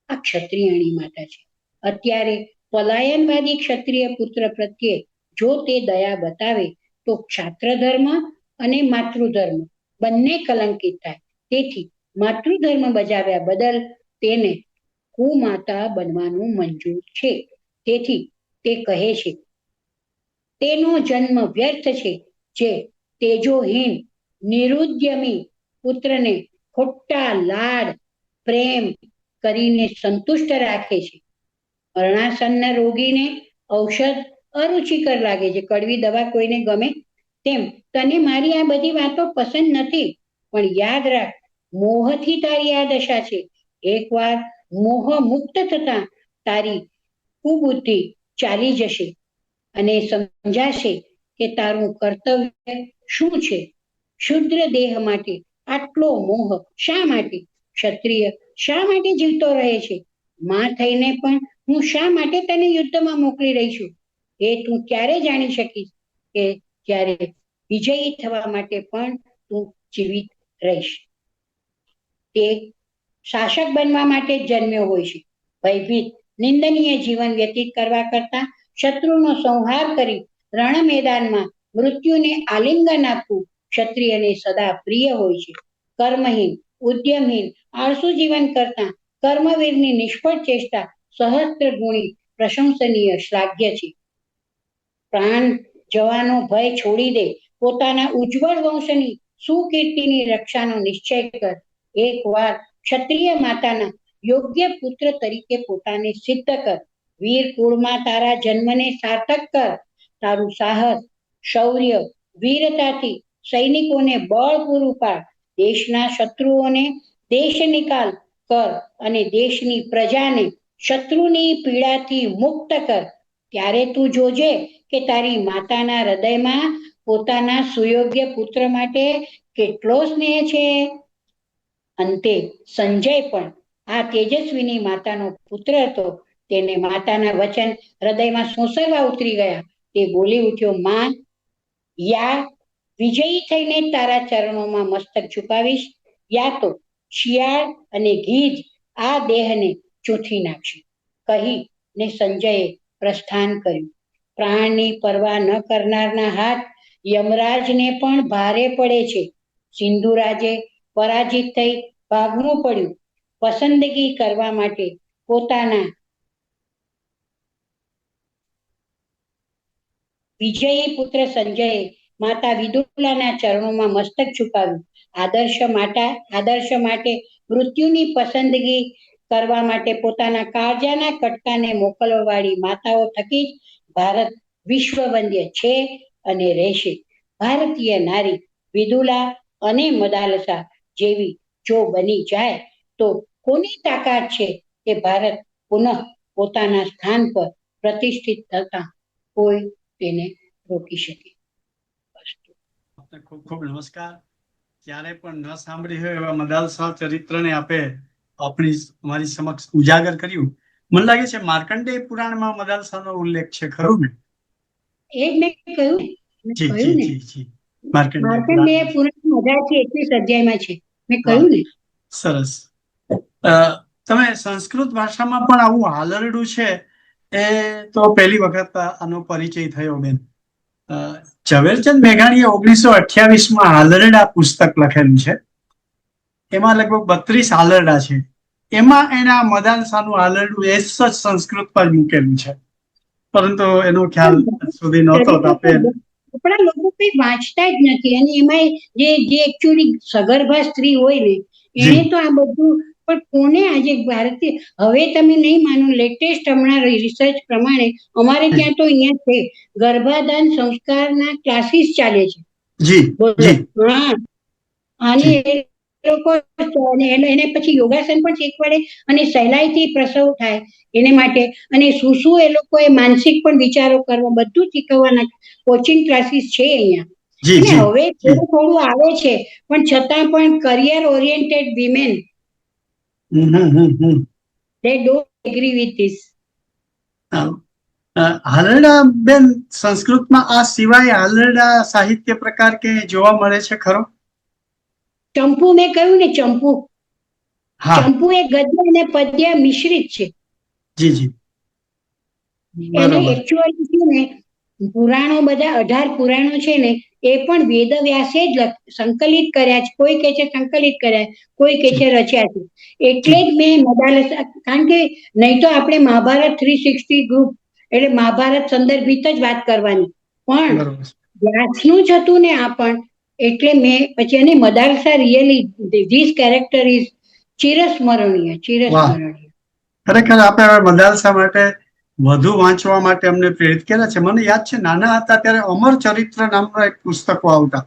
આ ક્ષત્રિયાણી માતા છે. અત્યારે પલાયનવાદી ક્ષત્રિય પુત્ર પ્રત્યે જો તે દયા બતાવે તો ક્ષાત્ર ધર્મ અને માતૃધર્મ બંને કલંકિત થાય. તેથી માતૃધર્મ બજાવ્યા બદલ તેને કુમાતા બનવાનું મંજૂર છે. તેથી તે કહે છે તેનો જન્મ વ્યર્થ છે, જે તેજોહીન નિરુદ્યમી પુત્રને ખોટા લાડ પ્રેમ કરીને સંતુષ્ટ રાખે છે. મરણાસન્ન રોગીને ઔષધ અરુચિકર લાગે છે. કડવી દવા કોઈને ગમે તેમ તને મારી આ બધી વાતો પસંદ નથી, પણ યાદ રાખ, મોહથી તારી આ દશા છે. એકવાર મોહ મુક્ત થતા તારી કુબુદ્ધિ ચાલી જશે અને સમજાશે કે તારું કર્તવ્ય શું છે. શુદ્ર દેહ માટે આટલો મોહ શા માટે? ક્ષત્રિય શા માટે જીવતો રહે છે? માં થઈને પણ હું શા માટે તને યુદ્ધમાં મોકલી રહી છું? એ તું ક્યારે જાણી શકીશ કે જ્યારે વિજયી થવા માટે પણ તું જીવિત રહીશ. તે શાસક બનવા માટે જ જન્મ્યો હોય છે. ભયભીત નિંદનીય જીવન વ્યતીત કરવા કરતા શત્રુનો સંહાર કરી રણ મેદાનમાં મૃત્યુને આલિંગન આપવું ક્ષત્રિયને સદા પ્રિય હોય છે. કર્મહીન ઉદ્યમહીન આળસુ જીવન કરતા કર્મવીરની નિષ્ફળ ચેષ્ટા સહસ્ત્ર ગુણી પ્રશંસનીય શ્લાઘ્ય છે. પ્રાણ જવાનો ભય છોડી દે. પોતાના ઉજ્જવળ વંશની સુકીર્તિની રક્ષાનો નિશ્ચય કર. એકવાર ક્ષત્રિય માતાના યોગ્ય પુત્ર તરીકે પોતાને સિદ્ધ કર. વીર કુળમાં તારા જન્મને સાર્થક કર. તારું સાહસ શૌર્ય વીરતાથી સૈનિકોને બળ પૂરું પાડ. દેશના શત્રુઓને દેશ નિકાલ કર અને દેશની પ્રજાને શત્રુની પીડાથી મુક્ત કર. ત્યારે તું જોજે કે તારી માતાના હૃદયમાં પોતાના સુયોગ્ય પુત્ર માટે કેટલો સ્નેહ છે. અંતે સંજય પણ આ તેજસ્વીની માતાનો પુત્ર હતો. તેને માતાના વચન હૃદયમાં સોસરવા ઉતરી ગયા. તે બોલી ઉઠ્યો, માં, યા વિજયી થઈને તારા ચરણોમાં મસ્તક ઝુકાવીશ, યા તો શિયાળ અને ગીધ આ દેહને ચૂંથી નાખશે. કહીને સંજયે પ્રસ્થાન કર્યું. પ્રાણની પરવા ન કરનારના હાથ યમરાજને પણ ભારે પડે છે. સિંધુરાજે પરાજિત થઈ ભાગવું પડ્યું. પસંદગી કરવા માટે પોતાના વિજયી પુત્ર સંજયે માતા વિદુલાના ચરણોમાં મસ્તક ઝુકાવ્યું. આદર્શ માટે મૃત્યુની પસંદગી કરવા માટે પોતાના કાળજાના કટકાને મોકલવાવાળી માતાઓ થકી જ ભારત વિશ્વવંદ્ય છે અને રહેશે. ભારતીય નારી વિદુલા અને મદાલસા જેવી જો બની જાય તો કોની તાકાત છે કે ભારત પુનઃ પોતાના સ્થાન પર પ્રતિષ્ઠિત થતા કોઈ તેને રોકી શકે. ખૂબ ખૂબ નમસ્કાર. ક્યારે પણ ન સાંભળી હોય એવા મદાલસા ચરિત્રને આપે અમારી સમક્ષ ઉજાગર કર્યું. મને લાગે છે માર્કંડેય પુરાણમાં મદાલસાનો ઉલ્લેખ છે, ખરું ને? એ જ મેં કહ્યું ને. માર્કંડેય પુરાણ 1031 અધ્યાયમાં છે. મેં કહ્યું ને. સરસ. તમે સંસ્કૃત ભાષામાં પણ આવું હાલરડું છે એ તો પહેલી વખત આનો પરિચય થયો બેન. ઝવેરચંદ મેઘાણીએ 1928માં હાલરડા પુસ્તક લખેલું છે. એમાં લગભગ 32 હાલરડા છે. એમાં એના મદાલસાનું હાલરડું એ જ સંસ્કૃત પર મૂકેલું છે. પરંતુ એનો ખ્યાલ સુધી નહોતો. આપણા લોકો કઈ વાંચતા જ નથી, અને એમાં જે એકચ્યુઅલી સગર્ભા સ્ત્રી હોય ને એને તો આ બધું, પણ કોને આજે ભારતીય, હવે તમે નહીં માનો, લેટેસ્ટ હમણાં રિસર્ચ પ્રમાણે અમારે ત્યાં તો અહીંયા છે ગર્ભાધાન સંસ્કારના ક્લાસીસ ચાલે છે. હા, અને એ લોકો એને પછી યોગાસન પણ શીખવાડે અને સહેલાઈથી પ્રસવ થાય એને માટે, અને શું શું એ લોકોએ માનસિક પણ વિચારો કરવા બધું શીખવવાના કોચિંગ ક્લાસીસ છે અહીંયા. અને હવે થોડું થોડું આવે છે, પણ છતાં પણ career oriented women they don't agree with this. હાલરડા બેન, સંસ્કૃતમાં આ સિવાય હાલરડા સાહિત્ય પ્રકાર કે જોવા મળે છે ખરો? ચંપુ, મેં કહ્યું ને ચંપુ, ચંપુ એ ગદ્ય અને પદ્ય મિશ્રિત છે. જી જી. એને એકચ્યુઅલી છે ને પુરાણો, બધા 18 પુરાણો છે ને એ પણ વેદ વ્યાસે જ સંકલિત કર્યા છે. કોઈ કે છે સંકલિત કર્યા, કોઈ કે છે રચ્યા છે. એટલે જ મેં મદાલસા, કારણ કે નહીં તો આપણે મહાભારત 360 ગ્રુપ એટલે મહાભારત સંદર્ભિત જ વાત કરવાની, પણ વ્યાસનું જ હતું ને આ પણ, એટલે મેં પછી એને મદાલસા રિયલી ધીસ કેરેક્ટર ઇઝ ચિરસ્મરણીય. ખરેખર આપણે મદાલસા માટે વધુ વાંચવા માટે અમને પ્રેરિત કર્યા છે. મને યાદ છે નાના હતા ત્યારે અમર ચરિત્ર નામના એક પુસ્તકો આવતા,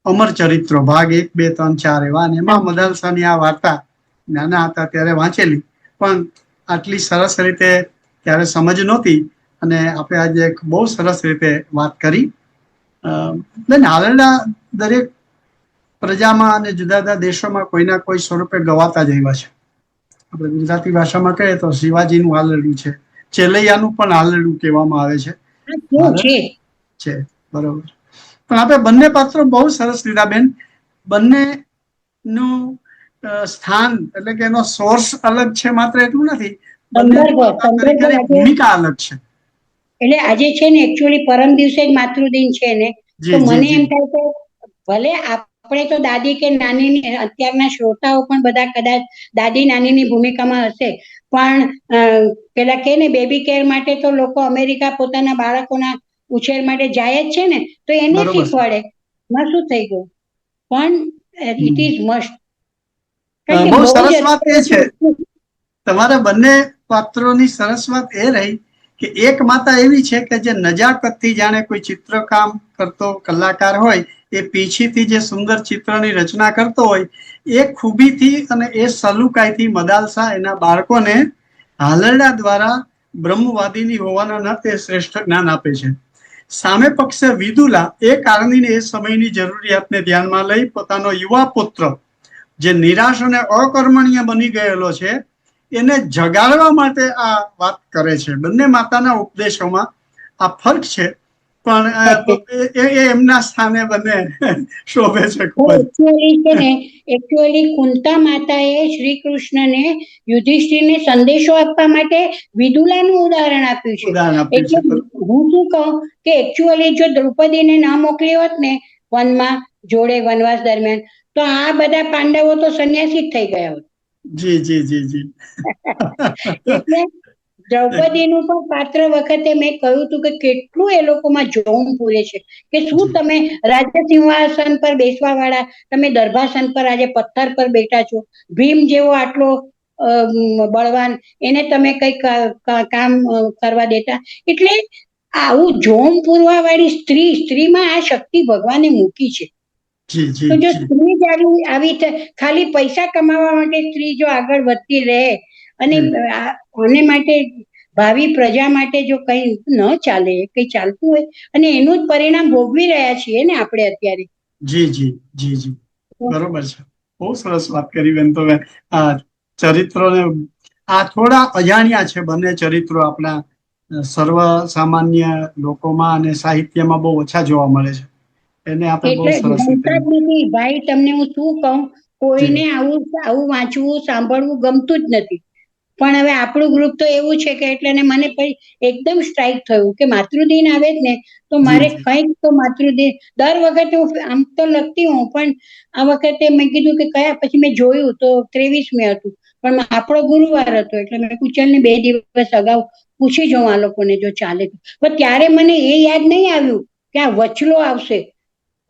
અમર ચરિત્રો ભાગ 1, 2, 3, 4 એવા, અને એમાં મદાલસાની આ વાર્તા નાના હતા ત્યારે વાંચેલી, પણ આટલી સરસ રીતે ત્યારે સમજ નહોતી, અને આપણે આજે એક બહુ સરસ રીતે વાત કરી. બેન, હાલરડા દરેક પ્રજામાં અને જુદા જુદા દેશોમાં કોઈના કોઈ સ્વરૂપે ગવાતા જ આવ્યા છે. આપણે ગુજરાતી ભાષામાં કહીએ તો શિવાજીનું હાલરડું છે, ચેલૈયાનું પણ હાલરડું કહેવામાં આવે છે. બરોબર. પણ આપણે બંને પાત્રો બહુ સરસ લીધા બેન. બંનેનું સ્થાન એટલે કે એનો સોર્સ અલગ છે, માત્ર એટલું નથી, ભૂમિકા અલગ છે. એટલે આજે છે ને એકચ્યુઅલી પરમ દિવસે જ માતૃદિન છે ને, તો મને એમ થાય કે ભલે આપણે તો દાદી કે નાનીની, અત્યારના શ્રોતાઓ પણ બધા કદાચ દાદી નાનીની ભૂમિકામાં હશે, પણ પેલા કે ને બેબી કેર માટે તો લોકો અમેરિકા પોતાના બાળકોના ઉછેર માટે જાય જ છે ને, તો એને શીખવાડે, એમાં શું થઈ ગયું, પણ ઇટ ઇઝ મસ્ટ. બહુ સરસ વાત એ છે તમારા બંને પાત્રોની, સરસ વાત એ રહી કે એક માતા એવી છે કે જે નજાકતથી, જાણે કોઈ ચિત્રકામ કરતો કલાકાર હોય એ પીછીથી જે સુંદર ચિત્રની રચના કરતો હોય એ ખૂબીથી અને એ સલુકાઈથી મદાલસા એના બાળકોને હાલરડા દ્વારા બ્રહ્મવાદીની હોવાના નાતે શ્રેષ્ઠ જ્ઞાન આપે છે. સામે પક્ષે વિદુલા એ કારણીને એ સમયની જરૂરિયાતને ધ્યાનમાં લઈ પોતાનો યુવા પુત્ર જે નિરાશ અને અકર્મણીય બની ગયેલો છે એને જગાડવા માટે આ વાત કરે છે. બંને માતાના ઉપદેશોમાં આ ફરક છે, પણ એ એમના સ્થાને બંને શોભે છે. એકચ્યુઅલી કુંતા માતાએ શ્રી કૃષ્ણને, યુધિષ્ઠિરને સંદેશો આપવા માટે વિદુલાનું ઉદાહરણ આપ્યું છે. એટલે હું શું કહું કે એકચ્યુઅલી જો દ્રૌપદીને ના મોકલી હોત ને વનમાં જોડે વનવાસ દરમિયાન, તો આ બધા પાંડવો તો સંન્યાસી જ થઈ ગયા હોત. જી જી જી જી. એટલે દ્રૌપદીનું પણ પાત્ર વખતે મેં કહ્યું હતું કે કેટલું એ લોકોમાં જોમ પૂરે છે કે શું તમે રાજ્ય સિંહાસન પર બેસવા વાળા, તમે દર્ભાસન પર આજે પથ્થર પર બેઠા છો. ભીમ જેવો આટલો બળવાન, એને તમે કઈ કામ કરવા દેતા. એટલે આવું જોમ પૂરવા વાળી સ્ત્રીમાં આ શક્તિ ભગવાને મૂકી છે. તો જો સ્ત્રી જ આવી ખાલી પૈસા કમાવા માટે સ્ત્રી જો આગળ વધતી રહે અને આને માટે ભાવિ પ્રજા માટે જો કઈ ન ચાલે, કઈ ચાલતું હોય, અને એનું જ પરિણામ ભોગવી રહ્યા છીએ ને આપણે અત્યારે. જી જી જી જી, બરોબર છે. બહુ સરસ વાત કરી બેન. તો આ ચરિત્રોને આ થોડા અજાણ્યા છે બંને ચરિત્રો આપણા સર્વ સામાન્ય લોકોમાં અને સાહિત્યમાં બહુ ઓછા જોવા મળે છે. એને આપણે બહુ સરસ નથી. ભાઈ, તમને હું શું કહું, કોઈને આવું વાંચવું સાંભળવું ગમતું જ નથી. પણ હવે આપણું ગ્રુપ તો એવું છે કે એટલે મને પછી એકદમ સ્ટ્રાઇક થયું કે માતૃદિન આવે જ ને તો મારે કંઈક તો માતૃદિન, દર વખતે હું આમ તો લખતી હું, પણ આ વખતે મેં કીધું કે કયા, પછી મેં જોયું તો 23મે હતું, પણ આપણો ગુરુવાર હતો એટલે મેં કુચલને 2 દિવસ અગાઉ પૂછી જાઉં આ લોકોને જો ચાલે તો. પણ ત્યારે મને એ યાદ નહીં આવ્યું કે આ વચલો આવશે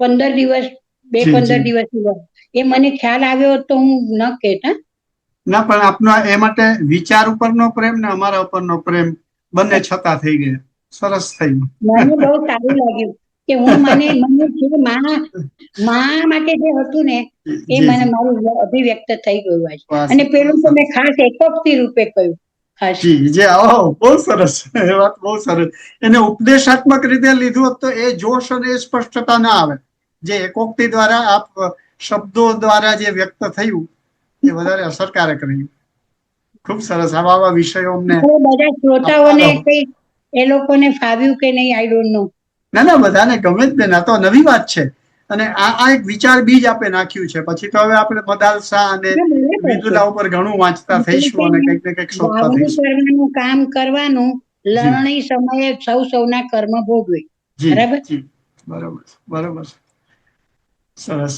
15 દિવસ, જી, 15 જી. દિવસની વાર. એ મને ખ્યાલ આવ્યો તો હું ન કહેતા. ના, પણ આપનો એ માટે વિચાર ઉપરનો પ્રેમ ને અમારા ઉપરનો પ્રેમ બંને છતાં થઈ ગયા. સરસ થયું. મને બહુ સારું લાગ્યું કે હું મને જે માં માટે જે હતું ને એ જી, મને જી. મારું અભિવ્યક્ત થઈ ગયું આજે. વાહ, અને પેલું તો સરસ. મેં ખાસ એકોક્તિ રૂપે કહ્યું ખાસ. જી, જે બહુ સરસ. એ વાત બહુ સરસ. એને ઉપદેશાત્મક રીતે લીધું હોત તો એ જોશ અને એ સ્પષ્ટતા ના આવે. જે એકોક્તિ દ્વારા આપ શબ્દો દ્વારા જે વ્યક્ત થયું એ વધારે અસરકારક રહ્યું. ખૂબ સરસ. આવા વિષયો અમને હવે બધા આપતા શ્રોતાઓને રહો. કઈ એ લોકોને ફાવ્યું કે નહીં આઈ ડોન્ટ નો. ના, બધાને ગમે જ ને. આ તો નવી વાત છે. અને આ એક વિચાર બીજ આપે નાખ્યું છે. પછી તો હવે આપણે મદાલસા અને વિદુલા ઉપર ઘણું વાંચતા થઈશું અને કંઈક ને કંઈક શોધતા વાવણી થઈશું. કરવાનું કામ કરવાનું, લણણી સમયે સૌના કર્મ ભોગવે. જી, બરાબર. જી. બરોબર, બરોબર. સરસ.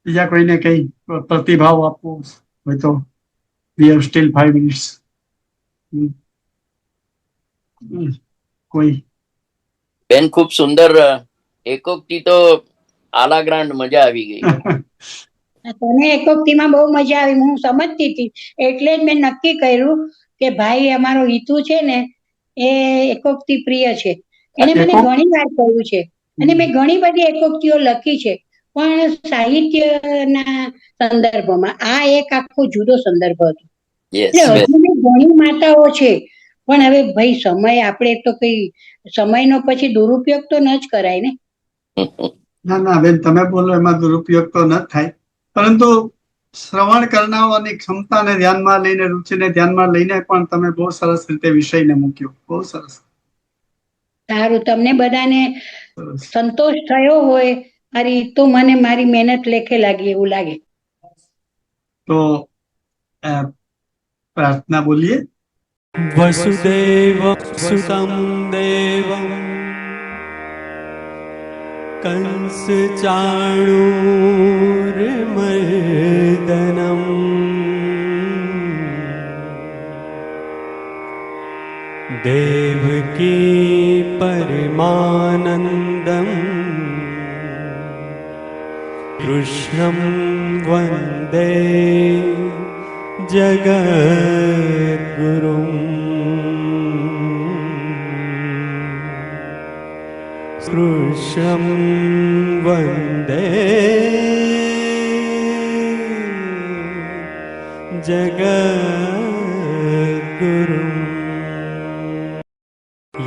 બીજા કોઈને કઈ પ્રતિભાવ આપવો હોય તો we have still 5 minutes. કોઈ બેન ખૂબ સુંદર એકોક્તિ તો આલા ગ્રાન્ડ મજા આવી ગઈ. તને એકોક્તિમાં બહુ મજા આવી, હું સમજતી હતી એટલે જ મેં નક્કી કર્યું કે ભાઈ અમારો હિતુ છે ને એ એકોક્તિ પ્રિય છે. એને મને ઘણી વાર કહ્યું છે અને મેં ઘણી બધી એકોક્તિઓ લખી છે, પણ સાહિત્યના સંદર્ભમાં આ એક આખો જુદો સંદર્ભ હતો. યસ, એટલે હજુ બી ઘણી માતાઓ છે, પણ હવે ભાઈ સમય આપણે તો કઈ સમયનો પછી દુરુપયોગ તો ન જ કરાય ને. ના બેન, તમે બોલો એમાં દુરુપયોગ તો ન થાય, પરંતુ શ્રવણ કરનારાઓની ક્ષમતાને ધ્યાનમાં લઈને, રુચિને ધ્યાનમાં લઈને પણ તમે બહુ સરસ રીતે વિષયને મૂક્યો. બહુ સરસ. સારું, તમને બધાને સરસ. સંતોષ થયો હોય તો મને મારી મહેનત લેખે લાગી એવું લાગે. તો પ્રાર્થના બોલીએ. वसुदेव सुतं देवं कंस चाणूरमर्दनम् देवकी परमानन्दं कृष्णं वन्दे जगद्गुरुम् कृष्णं वन्दे जगद्गुरुम्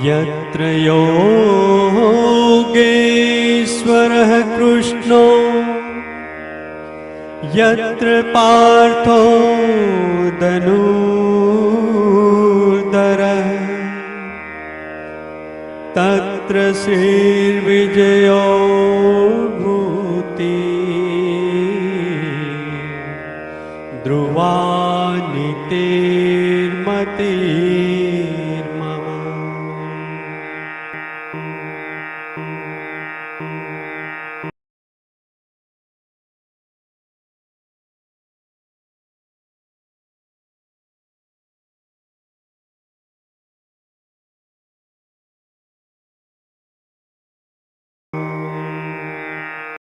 यत्र योगेश्वरः कृष्णो यत्र पार्थो धनुर्धरः तत्र श्रीर्विजयो भूति ध्रुवा नीतिर्मतिः